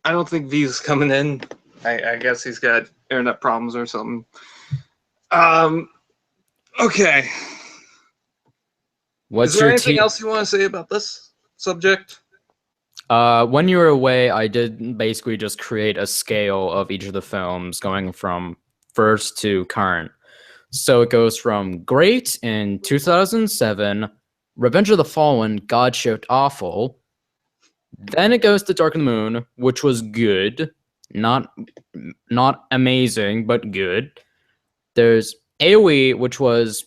don't think V's coming in. I guess he's got internet problems or something. Okay. Is there anything else you want to say about this subject? When you were away, I did basically just create a scale of each of the films going from first to current. So it goes from great in 2007, Revenge of the Fallen, God Shift Awful. Then it goes to Dark of the Moon, which was good. Not amazing, but good. There's AoE, which was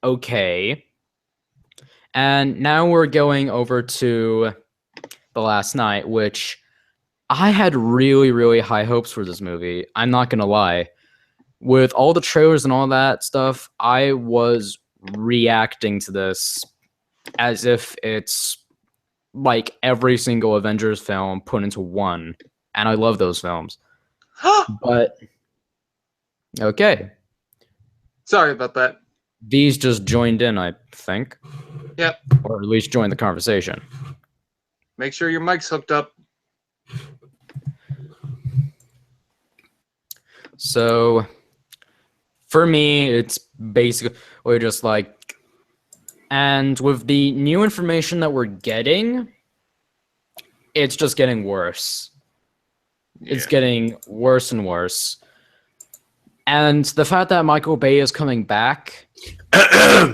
okay. And now we're going over to The Last Night, which I had really, really high hopes for this movie. I'm not going to lie. With all the trailers and all that stuff, I was reacting to this as if it's like every single Avengers film put into one. And I love those films. But, okay. Sorry about that. These just joined in, I think. Yep. Or at least joined the conversation. Make sure your mic's hooked up. So for me, it's basically we're just like, and with the new information that we're getting, it's just getting worse. It's Yeah. getting worse and worse. And the fact that Michael Bay is coming back,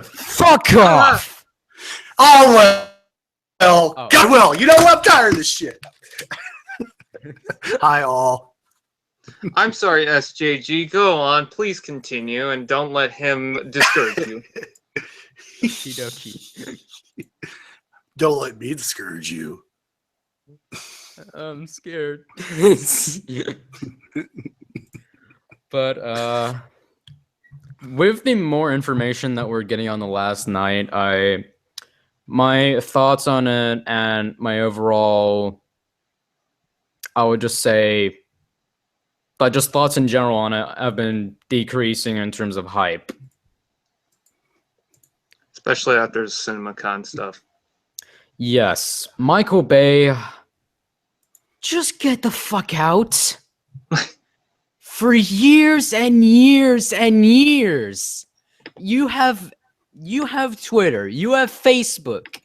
fuck off. Oh well. Oh. God will. You know what? I'm tired of this shit. Hi all. I'm sorry, SJG. Go on. Please continue, and don't let him discourage you. Okie Don't let me discourage you. I'm scared. But with the more information that we're getting on the last night, my thoughts on it and my overall, I would just say, but just thoughts in general on it have been decreasing in terms of hype. Especially after CinemaCon stuff. Yes, Michael Bay, just get the fuck out. For years and years and years, you have Twitter, you have Facebook,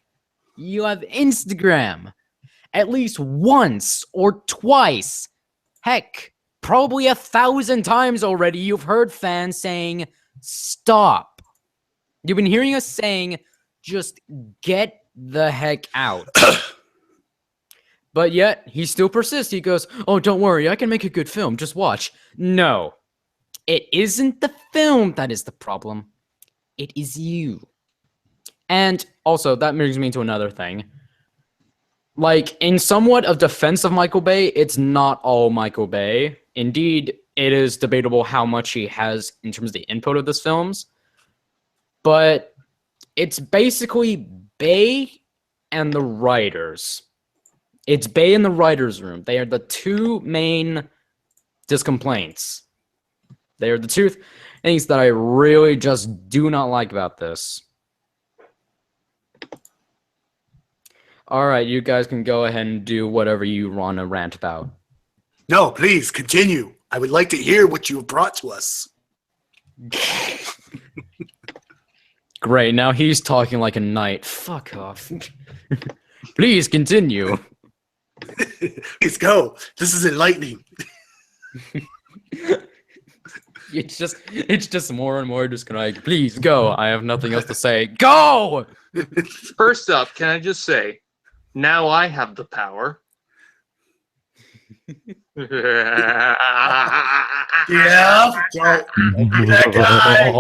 you have Instagram. At least once or twice, heck, probably 1,000 times already, you've heard fans saying, stop. You've been hearing us saying, just get the heck out. But yet, he still persists. He goes, oh, don't worry, I can make a good film. Just watch. No. It isn't the film that is the problem. It is you. And also, that brings me to another thing. Like, in somewhat of defense of Michael Bay, it's not all Michael Bay. Indeed, it is debatable how much he has in terms of the input of this films. But it's basically Bay and the writers. It's Bay in the writers' room. They are the two main discomplaints. They are the two things that I really just do not like about this. All right, you guys can go ahead and do whatever you want to rant about. No, please continue. I would like to hear what you have brought to us. Great, now he's talking like a knight. Fuck off. Please continue. Please go. This is enlightening. It's just more and more just gonna like, please go. I have nothing else to say. Go! First up, can I just say, now I have the power. Yeah. Don't be that guy.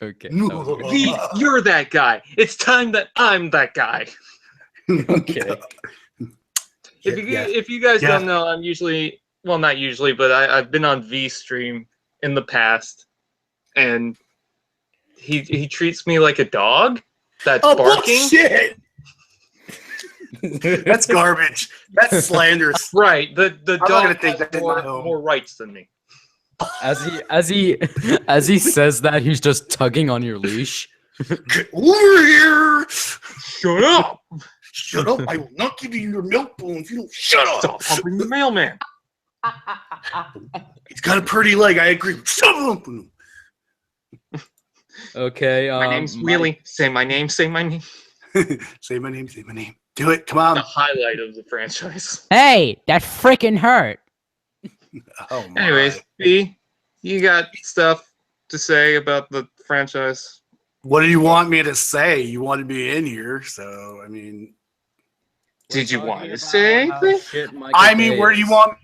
Okay. V, you're that guy. It's time that I'm that guy. Okay. If you guys Yeah. don't know, I'm usually, well, not usually, but I've been on V-Stream in the past, and he treats me like a dog that's Oh, barking. bullshit. That's garbage. That's slanderous. Right, the not dog gonna take has that in my home. more rights than me. As he says that, he's just tugging on your leash. Get over here. Shut up! Shut up. I will not give you your milk bone if you don't shut up. Stop pumping the mailman. He's got a pretty leg. I agree. Shut up. Okay. My name's Wheelie. Say my name. Say my name. Say my name. Say my name. Do it. Come on. The highlight of the franchise. Hey, that freaking hurt. Oh my. Anyways, B, you got stuff to say about the franchise? What do you want me to say? You wanted me in here, so I mean. Did you want to say anything? I mean, where do you want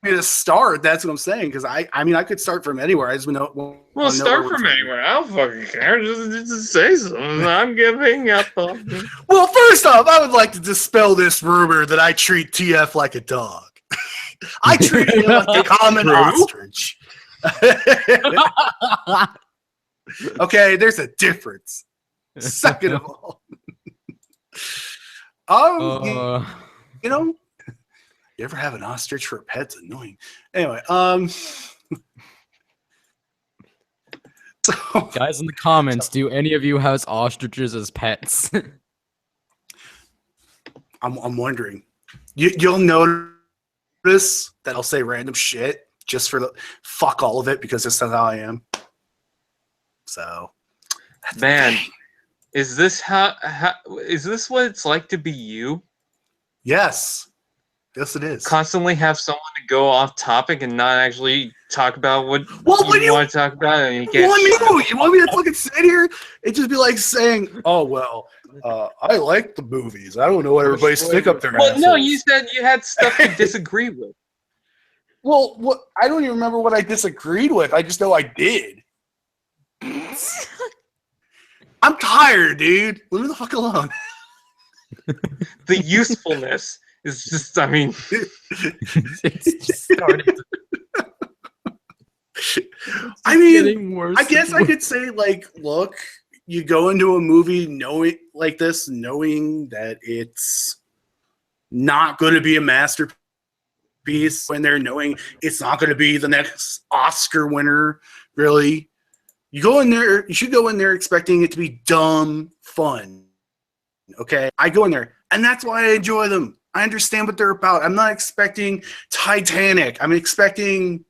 me to start? That's what I'm saying. Because I mean, I could start from anywhere. I just know. Well, start from anywhere. I don't fucking care. Just say something. I'm giving up. Well, first off, I would like to dispel this rumor that I treat TF like a dog. I treat him like a common ostrich. Okay, there's a difference. Second of all, you know, you ever have an ostrich for a pet? It's annoying. Anyway, so guys in the comments, do any of you have ostriches as pets? I'm wondering. You'll notice that I'll say random shit just for the fuck all of it because this is how I am. So, that's the Man, thing. is this is this what it's like to be you? Yes, yes, it is. Constantly have someone to go off topic and not actually talk about what Well, when you want to talk about, and you get you want me to fucking sit here? It'd just be like saying, "Oh well, I like the movies. I don't know what everybody stick up their Well, no, assholes." you said you had stuff to disagree with. Well, what? I don't even remember what I disagreed with. I just know I did. I'm tired, dude. Leave me the fuck alone. The usefulness is just, I mean, It's just started. I mean, Getting worse. I guess I could say, like, look, you go into a movie knowing like this, knowing that it's not going to be a masterpiece, when they're knowing it's not going to be the next Oscar winner, really. You go in there, you should go in there expecting it to be dumb fun. Okay? I go in there, and that's why I enjoy them. I understand what they're about. I'm not expecting Titanic. I'm expecting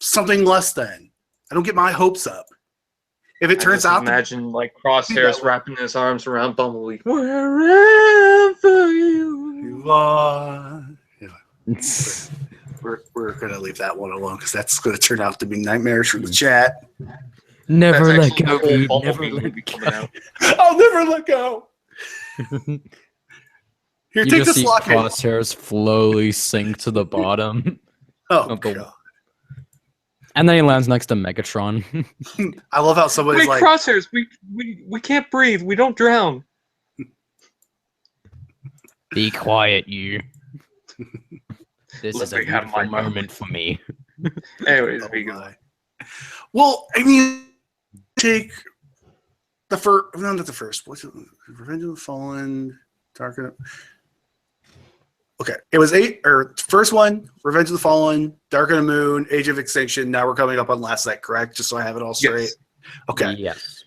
something less than. I don't get my hopes up. If it turns out, imagine like Crosshairs wrapping his arms around Bumblebee. Wherever you are. We're gonna leave that one alone because that's gonna turn out to be nightmares from the chat. Never That's let actually go, the whole dude. Bumblebee Never let movie coming out. I'll never let go. Here, You take just this see locket. Crosshairs slowly sink to the bottom. Oh, of the- God. And then he lands next to Megatron. I love how somebody's Wait, like, Crosshairs, we can't breathe. We don't drown. Be quiet, you. This Let is a me have beautiful my moment for me. Anyways, oh we go. my. Well, I mean, take the first, no, not the first. What's it? Revenge of the Fallen, Dark. Okay, it was first one, Revenge of the Fallen, Dark of the Moon, Age of Extinction. Now we're coming up on Last Night, correct? Just so I have it all straight. Yes. Okay. Yes.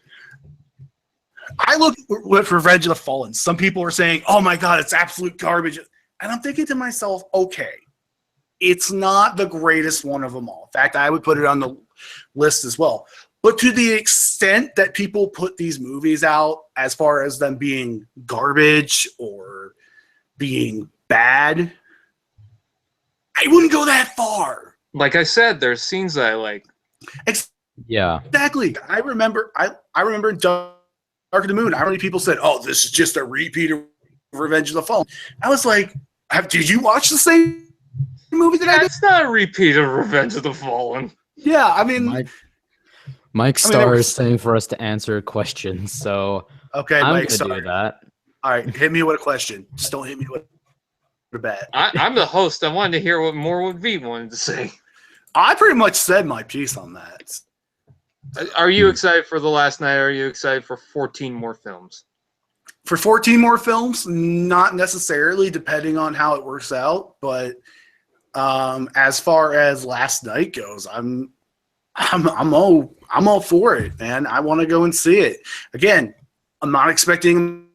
I look at Revenge of the Fallen. Some people are saying, "Oh my God, it's absolute garbage," and I'm thinking to myself, "Okay, it's not the greatest one of them all. In fact, I would put it on the list as well. But to the extent that people put these movies out as far as them being garbage or being bad, I wouldn't go that far." Like I said, there's scenes that I like. Yeah. Exactly. I remember Dark of the Moon. How many people said, "Oh, this is just a repeat of Revenge of the Fallen"? I was like, did you watch the same movie that I did? It's not a repeat of Revenge of the Fallen. Yeah, I mean, Mike there Starr was- is saying for us to answer questions, so okay, I'm Mike, gonna sorry. do that. All right, hit me with a question. Just don't hit me with a bet. I'm the host. I wanted to hear what V wanted to say. I pretty much said my piece on that. Are you excited for The Last Night? Or are you excited for 14 more films? For 14 more films, not necessarily, depending on how it works out. But as far as Last Night goes, I'm all for it, man. I want to go and see it. Again, I'm not expecting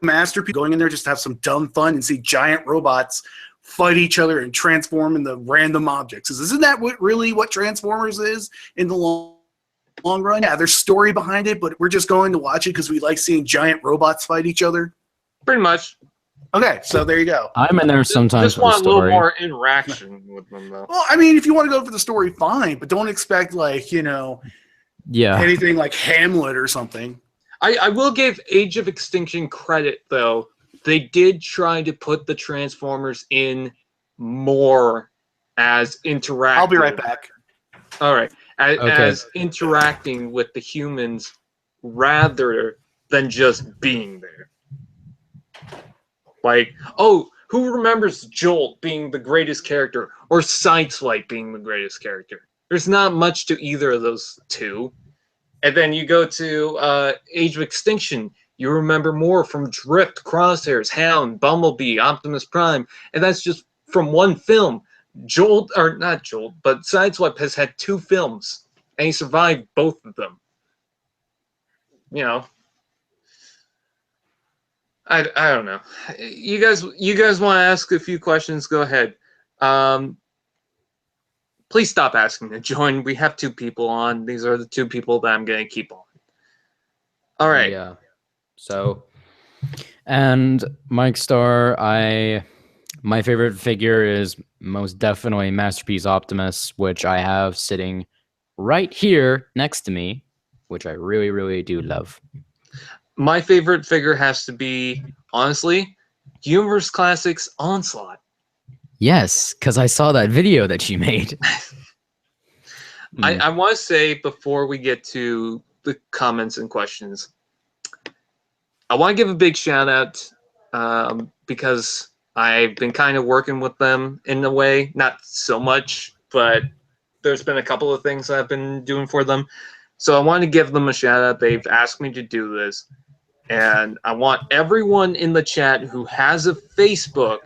masterpiece. Going in there just to have some dumb fun and see giant robots fight each other and transform into random objects. Isn't that really what Transformers is in the long run? Yeah, there's story behind it, but we're just going to watch it because we like seeing giant robots fight each other. Pretty much. Okay, so there you go. I'm in there sometimes Just for the want a little story. more interaction with them, though. Well, I mean, if you want to go for the story, fine, but don't expect Yeah. anything like Hamlet or something. I will give Age of Extinction credit, though. They did try to put the Transformers in more as interactive. I'll be right back. All right. As, Okay. as interacting with the humans rather than just being there. Like, oh, who remembers Jolt being the greatest character or Sideswipe being the greatest character? There's not much to either of those two. And then you go to Age of Extinction. You remember more from Drift, Crosshairs, Hound, Bumblebee, Optimus Prime. And that's just from one film. Jolt, or not Jolt, but Sideswipe has had 2 films. And he survived both of them. You know. I don't know. You guys want to ask a few questions? Go ahead. please stop asking to join. We have 2 people on. These are the 2 people that I'm going to keep on. All right. Yeah. So, and Mike Starr, my favorite figure is most definitely Masterpiece Optimus, which I have sitting right here next to me, which I really, really do love. My favorite figure has to be, honestly, Universe Classics Onslaught. Yes, because I saw that video that you made. I want to say before we get to the comments and questions, I want to give a big shout out because I've been kind of working with them in a way, not so much, but there's been a couple of things I've been doing for them. So I want to give them a shout out. They've asked me to do this. And I want everyone in the chat who has a Facebook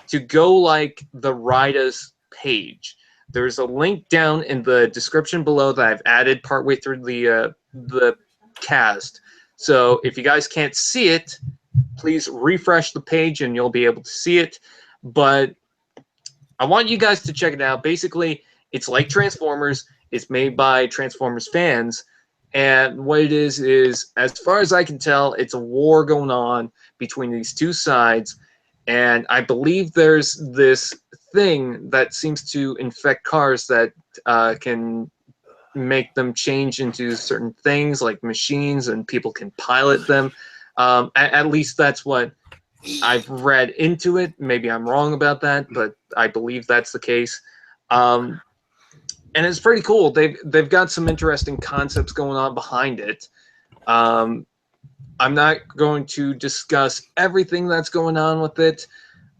to go like the RIDAHS page. There's a link down in the description below that I've added partway through the cast. So if you guys can't see it, please refresh the page and you'll be able to see it. But I want you guys to check it out. Basically, it's like Transformers. It's made by Transformers fans. And what it is, as far as I can tell, it's a war going on between these 2 sides. And I believe there's this thing that seems to infect cars that can make them change into certain things like machines, and people can pilot them. At least that's what I've read into it. Maybe I'm wrong about that, but I believe that's the case. And it's pretty cool. They've got some interesting concepts going on behind it. I'm not going to discuss everything that's going on with it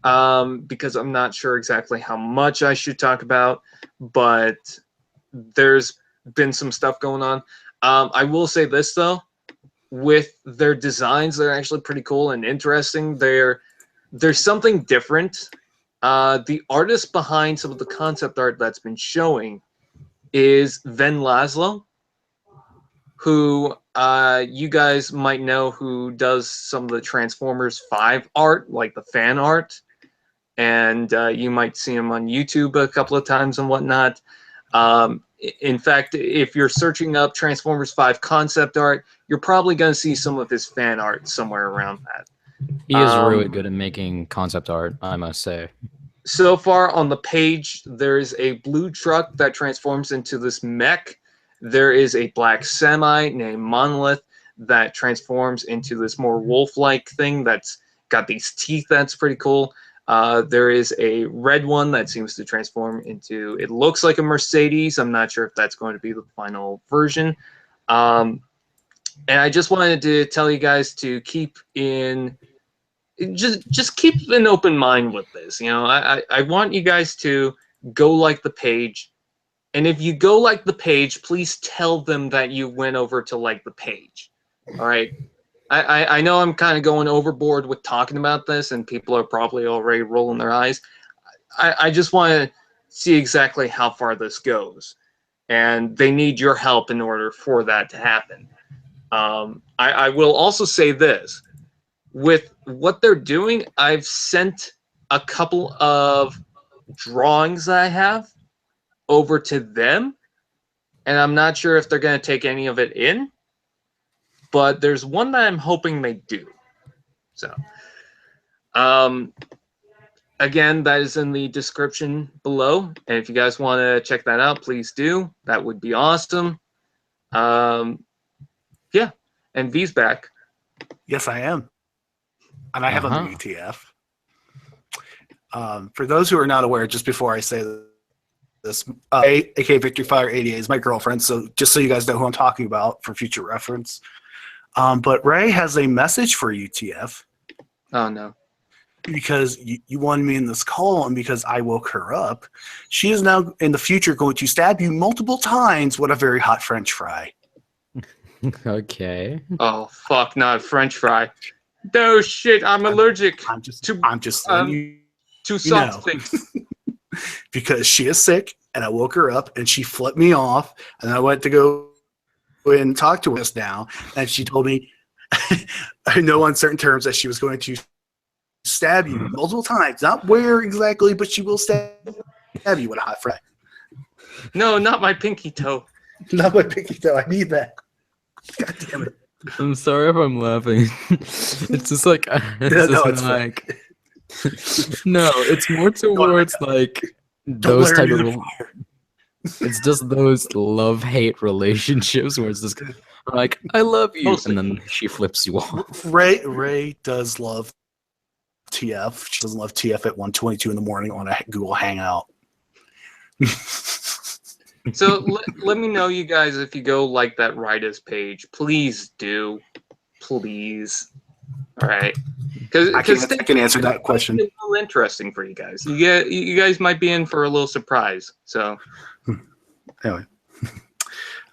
because I'm not sure exactly how much I should talk about, but there's been some stuff going on. I will say this, though. With their designs, they're actually pretty cool and interesting. There's something different. The artist behind some of the concept art that's been showing is Ven Laszlo, who you guys might know, who does some of the Transformers 5 art, like the fan art. And you might see him on YouTube a couple of times and whatnot. In fact, if you're searching up Transformers 5 concept art, you're probably going to see some of his fan art somewhere around that. He is really good at making concept art, I must say. So far on the page, there's a blue truck that transforms into this mech. There is a black semi named Monolith that transforms into this more wolf-like thing that's got these teeth that's pretty cool. There is a red one that seems to transform into, it looks like a Mercedes. I'm not sure if that's going to be the final version. And I just wanted to tell you guys to keep in, just keep an open mind with this. You know, I want you guys to go like the page. And if you go like the page, please tell them that you went over to like the page. All right. I know I'm kind of going overboard with talking about this, and people are probably already rolling their eyes. I just want to see exactly how far this goes, and they need your help in order for that to happen. I will also say this. With what they're doing, I've sent a couple of drawings that I have over to them, and I'm not sure if they're going to take any of it in. But there's one that I'm hoping they do. So, again, that is in the description below. And if you guys want to check that out, please do. That would be awesome. Yeah. And V's back. Yes, I am. And I have a ETF. For those who are not aware, just before I say this, AK Victory Fire 88 is my girlfriend. So just so you guys know who I'm talking about for future reference. But Ray has a message for you, TF. Oh, no. Because you wanted me in this call, and because I woke her up, she is now in the future going to stab you multiple times with a very hot French fry. Okay. Oh, fuck, not a French fry. No shit, I'm allergic I'm just letting to soft things. Because she is sick, and I woke her up, and she flipped me off, and I went to go and talk to us now, and she told me in no uncertain terms that she was going to stab you multiple times. Not where exactly, but she will stab you with a hot fry. No, not my pinky toe. Not my pinky toe. I need that. God damn it. I'm sorry if I'm laughing. It's just like it's like no, it's more towards like those let her type do of the fire. it's just those love-hate relationships where it's just like I love you Mostly. and then she flips you off. Ray does love TF. She doesn't love TF at 1:22 in the morning on a Google Hangout. So let me know, you guys, if you go like that RIDAHS page. Please do. Please. All right. I can answer that question. It's a little interesting for you guys. You guys might be in for a little surprise. So Anyway,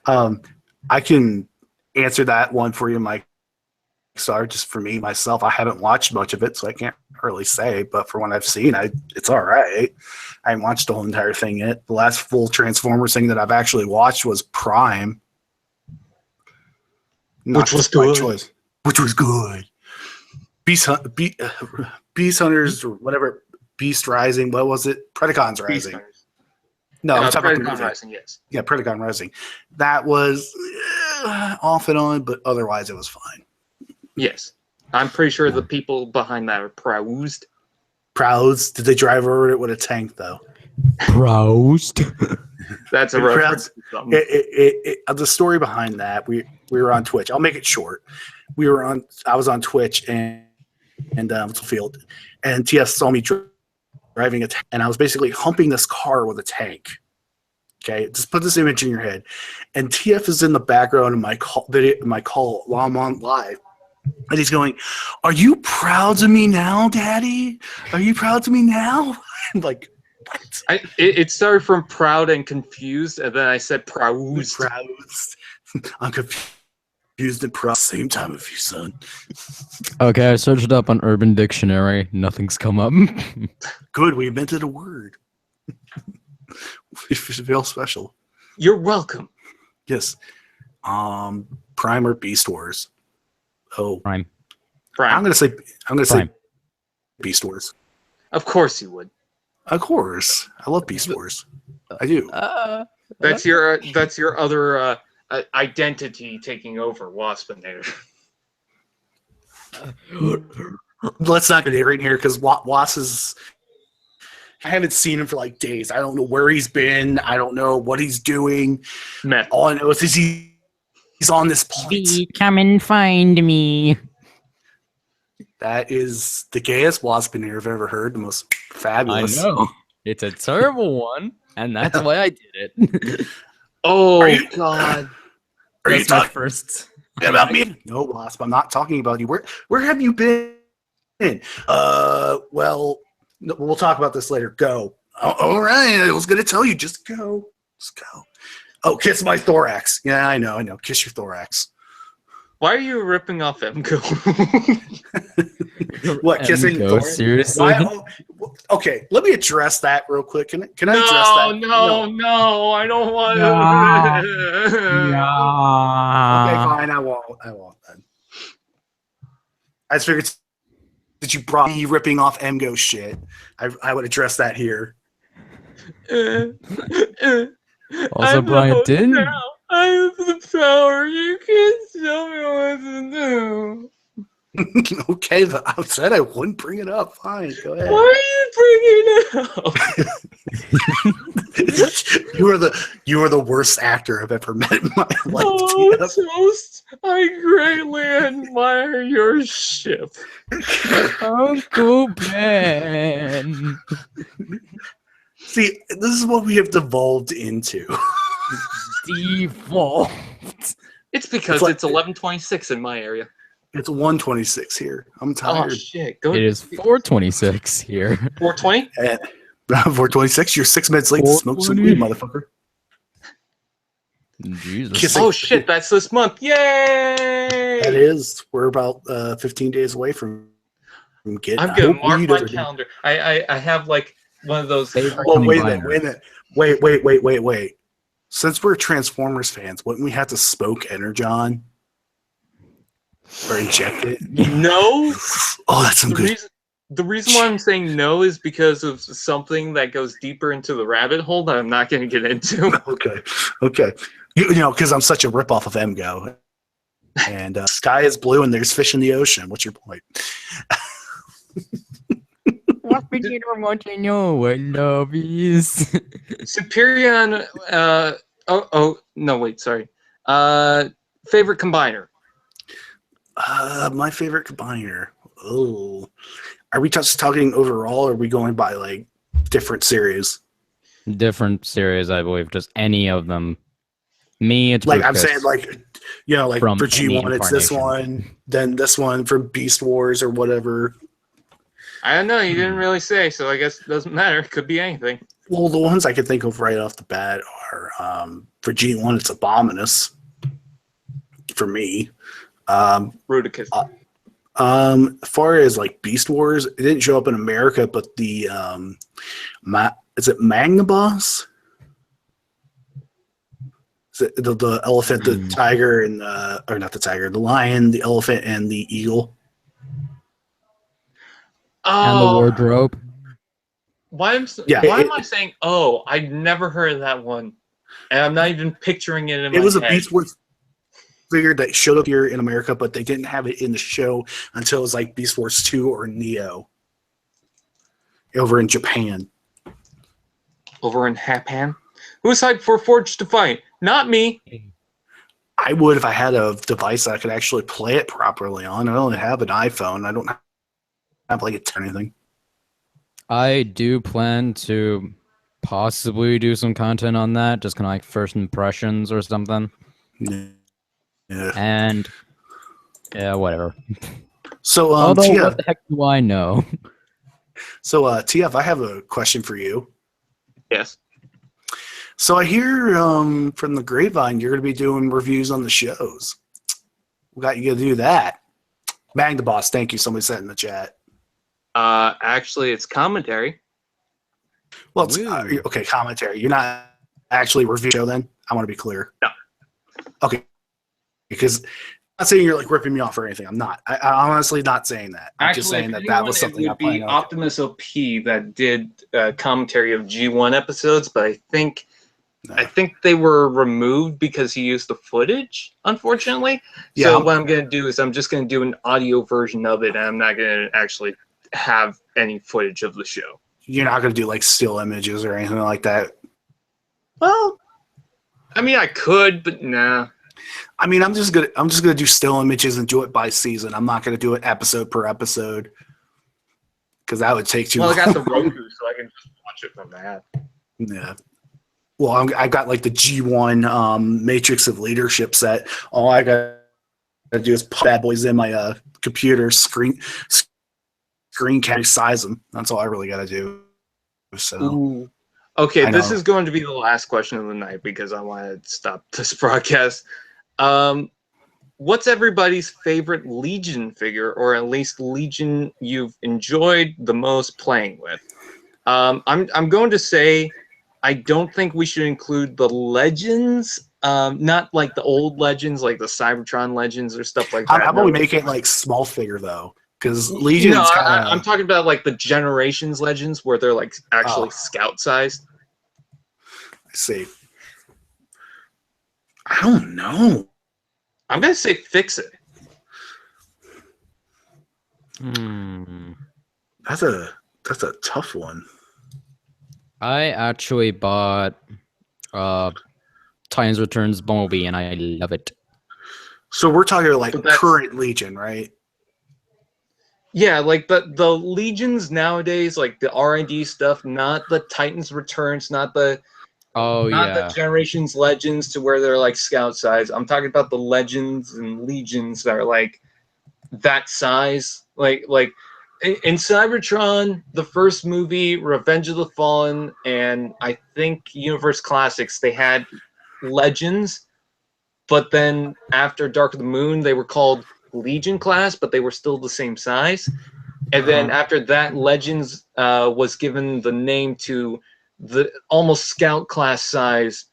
I can answer that one for you, Mike. Sorry, just for me myself, I haven't watched much of it, so I can't really say. But for what I've seen, it's all right. I haven't watched the whole entire thing yet. The last full Transformers thing that I've actually watched was Prime, Which was good. choice. Which was good. Beast Hunters or whatever. Beast Rising. What was it? Predacons Rising. No, I'm talking about the Predacon movie. Rising, yes. Yeah, Predacon Rising. That was off and on, but otherwise it was fine. Yes. I'm pretty sure the people behind that are proused. Prouds. Did they drive over it with a tank though? Proust. That's a Proud- reference to something. The story behind that, we were on Twitch. I'll make it short. I was on Twitch and Field, and TS saw me driving a tank, and I was basically humping this car with a tank. Okay, just put this image in your head, and TF is in the background of my call while I'm on live, and he's going, "Are you proud of me now, Daddy? Are you proud of me now?" I'm like, what? It started from proud and confused, and then I said proused. Proud. I'm confused and proud. Same time of you, son. Okay, I searched it up on Urban Dictionary. Nothing's come up. Good, we invented a word. We feel special. You're welcome. Yes. Prime or Beast Wars? Oh, Prime. Prime. I'm gonna say Prime. Beast Wars. Of course you would. Of course, I love Beast Wars. I do. That's your other identity taking over, Waspinator. Let's not get right here because Was is. I haven't seen him for like days. I don't know where he's been. I don't know what he's doing. Meth. All I know is he's on this planet. Come and find me. That is the gayest Waspinator I've ever heard. The most fabulous. I know. It's a terrible one, and that's why I did it. Oh, Are you- God. Are you That's my talking first. about me? No, Wasp. I'm not talking about you. Where have you been? Well, no, we'll talk about this later. Go. Oh, all right. I was gonna tell you. Just go. Just go. Oh, kiss my thorax. Yeah, I know. Kiss your thorax. Why are you ripping off Emco? What, kissing Go, thorax? seriously? Okay, let me address that real quick. Can I address that? No, I don't want No. Okay, fine. I won't then. I just figured that you brought me ripping off Emgo shit. I would address that here. Also, Brian didn't. Now. I have the power. You can't tell me what to do. Okay, I said I wouldn't bring it up. Fine, go ahead. Why are you bringing it up? You are the worst actor I've ever met in my life. Oh, TF. Toast, I greatly admire your ship. Uncle Ben. See, this is what we have devolved into. Default. It's because It's like- it's 11:26 in my area. It's 1:26 here. I'm Oh tired. shit! Go. It is 4:26 here. 4:20. 4:26. You're 6 minutes late to smoke some 4:20. weed, motherfucker. Jesus. Kissing- Oh shit! That's this month. Yay! That is. We're about 15 days away from getting. I'm I gonna hope mark weed my is- calendar. I have like one of those. Favorite Well, coming wait a binder. minute. Wait. Since we're Transformers fans, wouldn't we have to smoke Energon? Or inject it? No. Oh, that's some The good. reason, the reason why I'm saying no is because of something that goes deeper into the rabbit hole that I'm not going to get into. Okay. You know, because I'm such a ripoff of MGO. And sky is blue and there's fish in the ocean. What's your point? What did you want to know what love is? Superior. No, wait, sorry. Favorite combiner. My favorite combiner. Oh, are we just talking overall, or are we going by like different series? Different series, I believe. Just any of them. Me, it's Like I'm Brutus. saying, like you know, like From for any G1, it's this incarnation. one, then this one from Beast Wars or whatever. I don't know. You didn't really say, so I guess it doesn't matter. It could be anything. Well, the ones I can think of right off the bat are for G1, it's Abominus. For me, Rudicus. as far as like Beast Wars, it didn't show up in America, but the is it Magnaboss? Is it the elephant, the tiger, and or not the tiger, the lion, the elephant, and the eagle? And the wardrobe. Why am I saying? Oh, I've never heard of that one, and I'm not even picturing it in my It was a head. Beast Wars figure that showed up here in America, but they didn't have it in the show until it was like Beast Wars 2 or Neo over in Japan. Over in Japan. Who's hyped for Forged to Fight? Not me. I would if I had a device that I could actually play it properly on. I only have an iPhone. I don't have like a anything. I do plan to possibly do some content on that, just kind of like first impressions or something. Yeah. And yeah, whatever. So, Although, TF, what the heck do I know? so TF, I have a question for you. Yes. So I hear from the grapevine you're going to be doing reviews on the shows. We got you to do that. Bang the boss. Thank you. Somebody said in the chat. Actually, it's commentary. Well, it's, okay, commentary. You're not actually reviewing the show then? I want to be clear. No. Okay. Because I'm not saying you're like ripping me off or anything. I'm not. I'm honestly not saying that. I'm just saying that was something I would be planned on. Optimus OP that did commentary of G1 episodes, but I think they were removed because he used the footage, unfortunately. Yeah, so what I'm going to do is I'm just going to do an audio version of it, and I'm not going to actually have any footage of the show. You're not going to do like still images or anything like that? Well, I mean, I could, but nah. I mean, I'm just gonna do still images and do it by season. I'm not gonna do it episode per episode because that would take too long. Well, I got the Roku, so I can just watch it from that. Yeah. Well, I got like the G1 Matrix of Leadership set. All I got to do is put bad boys in my computer screen cap, size them. That's all I really got to do. So. Ooh. Okay, this is going to be the last question of the night because I want to stop this broadcast. What's everybody's favorite Legion figure, or at least Legion you've enjoyed the most playing with? I'm going to say I don't think we should include the Legends, not like the old Legends, like the Cybertron Legends or stuff like that. How about we make it like small figure though? Because Legion. No, I'm talking about like the Generations Legends where they're like actually scout sized. I see. I don't know. I'm gonna say fix it. That's a tough one. I actually bought Titans Returns Bumblebee, and I love it. So we're talking like current Legion, right? Yeah, like the Legions nowadays, like the RID stuff, not the Titans Returns, not the the Generations Legends to where they're like scout size. I'm talking about the Legends and Legions that are like that size. Like in Cybertron, the first movie, Revenge of the Fallen, and I think Universe Classics, they had Legends, but then after Dark of the Moon, they were called Legion class, but they were still the same size. And then after that, Legends was given the name to the almost scout class size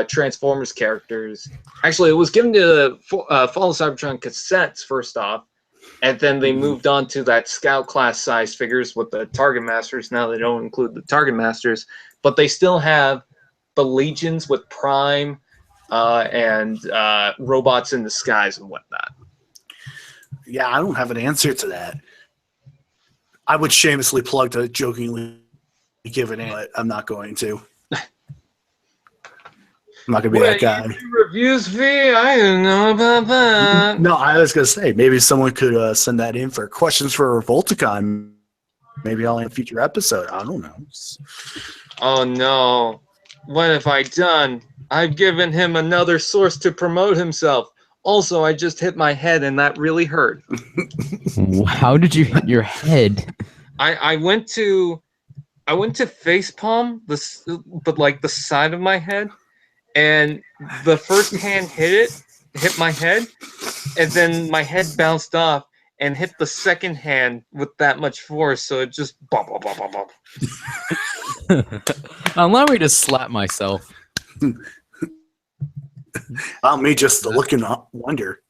Transformers characters. Actually, it was given to Fall of Cybertron cassettes first off, And then they moved on to that Scout class size figures with the Target Masters. Now they don't include the Target Masters, but they still have the Legions with Prime and robots in the skies and whatnot. Yeah, I don't have an answer to that. I would shamelessly plug to jokingly give an answer, but I'm not going to. I'm not going to be that guy. Reviews V? I didn't know about that. No, I was going to say, maybe someone could send that in for questions for Revolticon. Maybe I'll in a future episode. I don't know. Oh, no. What have I done? I've given him another source to promote himself. Also, I just hit my head, and that really hurt. How did you hit your head? I went to facepalm, but like the side of my head, and the first hand hit my head, and then my head bounced off and hit the second hand with that much force, so it just bump, bump, bump, bump, bump. Allow me to slap myself. Me just to look and wonder.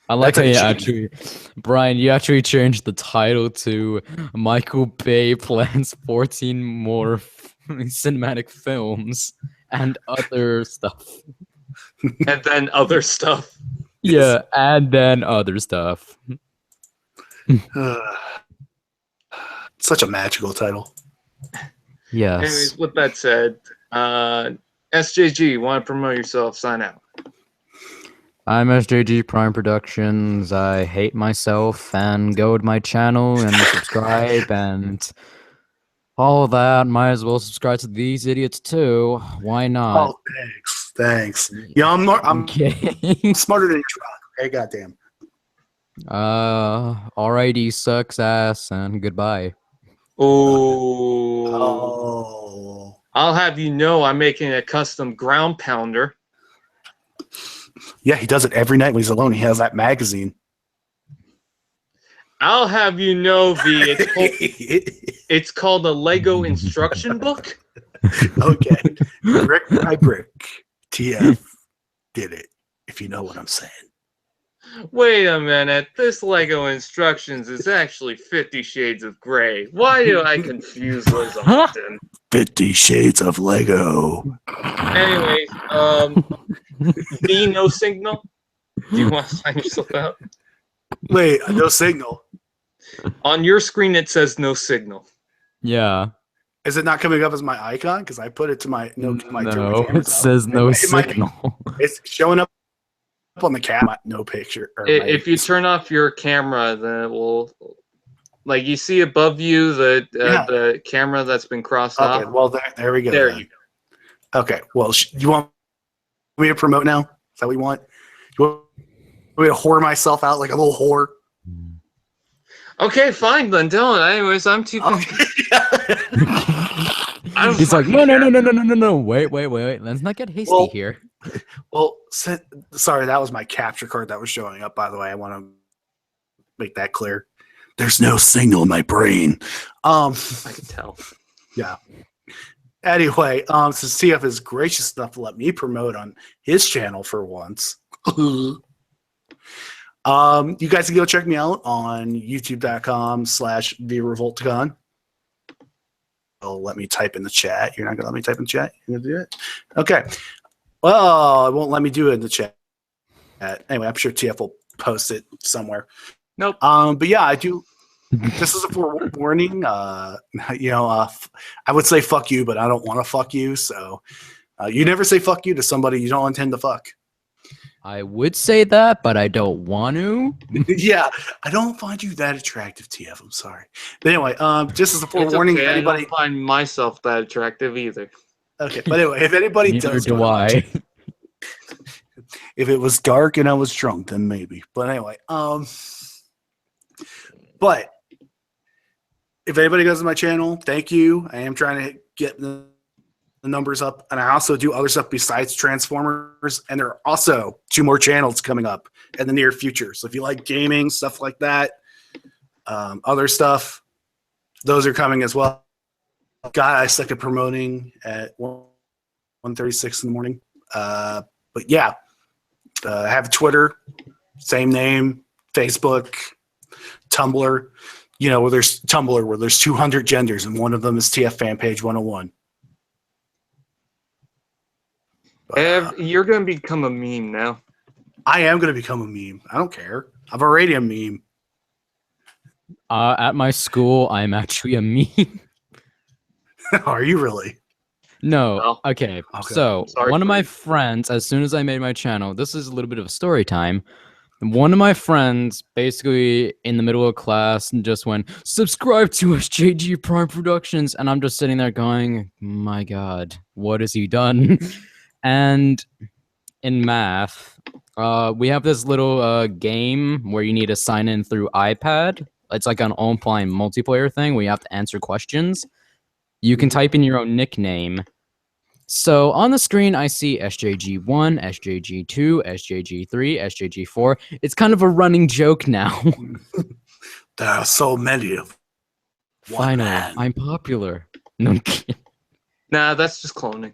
I like That's how a you actually, Brian, you actually changed the title to Michael Bay plans 14 more cinematic films and other stuff. And then other stuff. Yeah, and then other stuff. Such a magical title. Yes. Anyways, with that said, SJG, want to promote yourself? Sign out. I'm SJGPrimeProductions. I hate myself, and go to my channel and subscribe and all that. Might as well subscribe to these idiots too. Why not? Oh, thanks. Yeah, I'm Okay. smarter than you are. Okay, goddamn. RID sucks ass, and goodbye. Oh. I'll have you know I'm making a custom ground pounder. Yeah, he does it every night when he's alone. He has that magazine. I'll have you know, V, it's called a Lego instruction book. Okay. Brick by brick. TF did it, if you know what I'm saying. Wait a minute. This Lego instructions is actually 50 Shades of Grey. Why do I confuse those often? 50 Shades of Lego. Anyways, V, no signal? Do you want to sign yourself out? Wait, no signal. On your screen, it says no signal. Yeah. Is it not coming up as my icon? Because I put it to my No, camera's it says up. no It might be- signal. It's showing up on the camera, no picture. If you turn off your camera, then it will, like, you see above you the camera that's been crossed Okay, off. well there we go. There then. you go. Okay, well you want me to promote now? Is that what you want? You want me to whore myself out like a little whore? Okay, fine then. Don't. Anyways, I'm too. He's like, no. Wait. Let's not get hasty here. Well, sorry, that was my capture card that was showing up. By the way, I want to make that clear. There's no signal in my brain. I can tell. Yeah. Anyway, since TF is gracious enough to let me promote on his channel for once, you guys can go check me out on youtube.com/V-Revolticon. Oh, let me type in the chat. You're not gonna let me type in the chat? You're gonna do it? Okay. Well, it won't let me do it in the chat. Anyway, I'm sure TF will post it somewhere. Nope. But yeah, I do. This is a forewarning. I would say fuck you, but I don't want to fuck you. So you never say fuck you to somebody you don't intend to fuck. I would say that, but I don't want to. Yeah, I don't find you that attractive, TF. I'm sorry. But anyway, just as a forewarning, okay, if anybody, I don't find myself that attractive either. okay. But anyway, if anybody Neither does, do I. If it was dark and I was drunk, then maybe. But anyway, but if anybody goes to my channel, thank you. I am trying to get the numbers up, and I also do other stuff besides Transformers, and there are also 2 more channels coming up in the near future. So if you like gaming, stuff like that, other stuff, those are coming as well. God, I suck at promoting at 1:36 in the morning. But yeah, I have Twitter, same name, Facebook, Tumblr. You know, where there's Tumblr where there's 200 genders and one of them is TF fan page 101. You're gonna become a meme now. I am going to become a meme. I don't care. I'm already a meme. At my school, I'm actually a meme. Are you really? No. No. Okay. Okay. So Sorry one of for my you. friends, as soon as I made my channel, this is a little bit of a story time. One of my friends, basically in the middle of class, just went, "Subscribe to SJGPrimeProductions," and I'm just sitting there going, "My God, what has he done?" And in math, we have this little game where you need to sign in through iPad. It's like an online multiplayer thing where you have to answer questions. You can type in your own nickname. So on the screen, I see SJG1, SJG2, SJG3, SJG4. It's kind of a running joke now. There are so many of one Finally, man. I'm popular. No, I'm kidding. Nah, that's just cloning.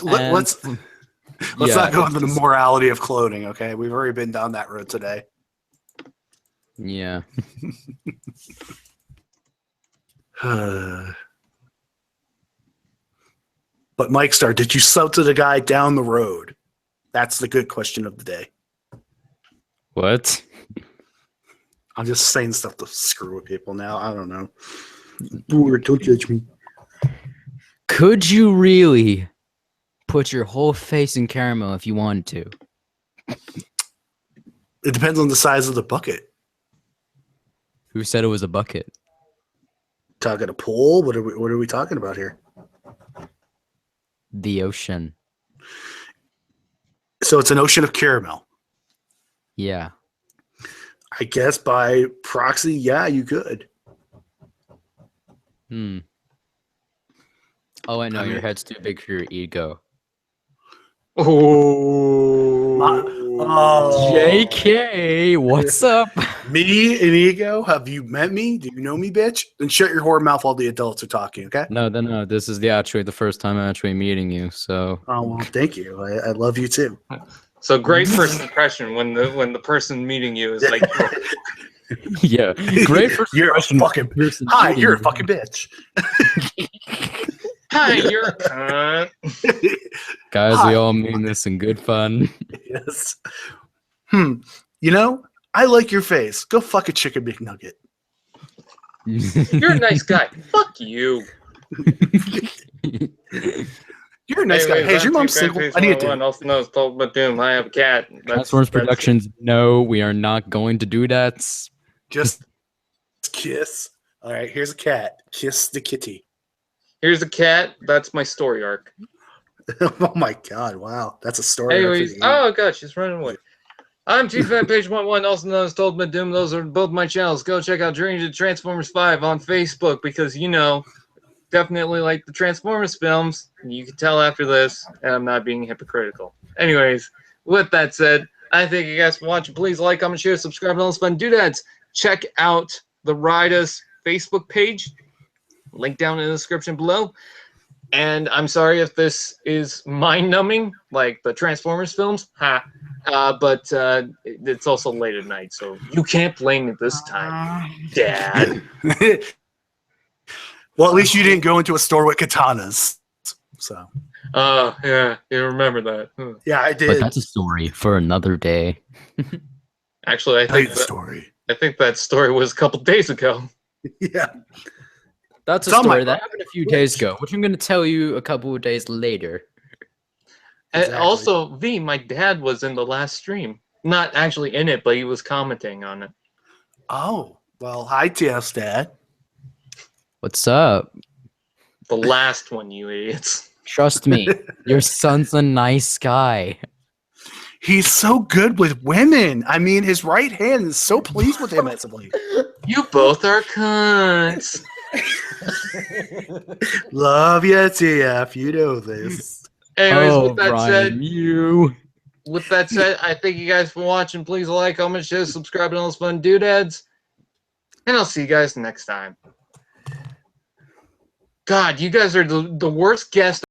Let's Yeah, not go into the morality of cloning, okay? We've already been down that road today. Yeah. But Mike Star, did you sub to the guy down the road? That's the good question of the day. What? I'm just saying stuff to screw with people now. I don't know. Don't judge me. Could you really put your whole face in caramel if you wanted to? It depends on the size of the bucket. Who said it was a bucket? Talking a pool? What are we talking about here? The ocean. So it's an ocean of caramel. Yeah. I guess by proxy, yeah, you could. Hmm. Oh, I know. I Your mean- head's too big for your ego. Oh, JK, what's up? Me and Ego, have you met me? Do you know me, bitch? Then shut your whore mouth while the adults are talking, okay? No. This is the first time I'm actually meeting you. So Oh, well, thank you. I love you too. so great first impression when the person meeting you is like, yeah, great first You're a impression fucking person. Hi, meeting you're a you. fucking bitch. "Hi, you're a cunt." Guys. Hi. We all mean this in good fun. Yes. You know, I like your face. Go fuck a chicken McNugget. You're a nice guy. Fuck you. You're a nice guy. Hey, is your mom single? I need to One also knows told but doom. I have a cat. Transformers Productions. No, we are not going to do that. just kiss. All right, here's a cat. Kiss the kitty. Here's a cat. That's my story arc. Oh my god! Wow, that's a story. Anyways, oh god, she's running away. I'm TFan Page 11, also known as Told Doom. Those are both my channels. Go check out Journey to Transformers 5 on Facebook because, you know, definitely like the Transformers films. You can tell after this, and I'm not being hypocritical. Anyways, with that said, I thank you guys for watching. Please like, comment, share, subscribe, and all those fun doodads. Check out the RIDAHS Facebook page. Link down in the description below. And I'm sorry if this is mind-numbing, like the Transformers films. But it's also late at night, so you can't blame me this time, Dad. Well, at least you didn't go into a store with katanas. So. Yeah, you remember that. Yeah, I But did. that's a story for another day. Actually, Great story. I think that story was a couple days ago. Yeah. That's a It's on my story that happened a few days ago, which I'm going to tell you a couple of days later. And Exactly. also, V, my dad was in the last stream. Not actually in it, but he was commenting on it. Oh, well, hi, TF's dad. What's up? The last one, you idiots. Trust me, your son's a nice guy. He's so good with women. I mean, his right hand is so pleased with him as of late. You both are cunts. Love ya, TF. You know this. Anyways, Oh, with that Brian, said, you. I thank you guys for watching. Please like, comment, share, subscribe, and all those fun doodads. And I'll see you guys next time. God, you guys are the worst guests.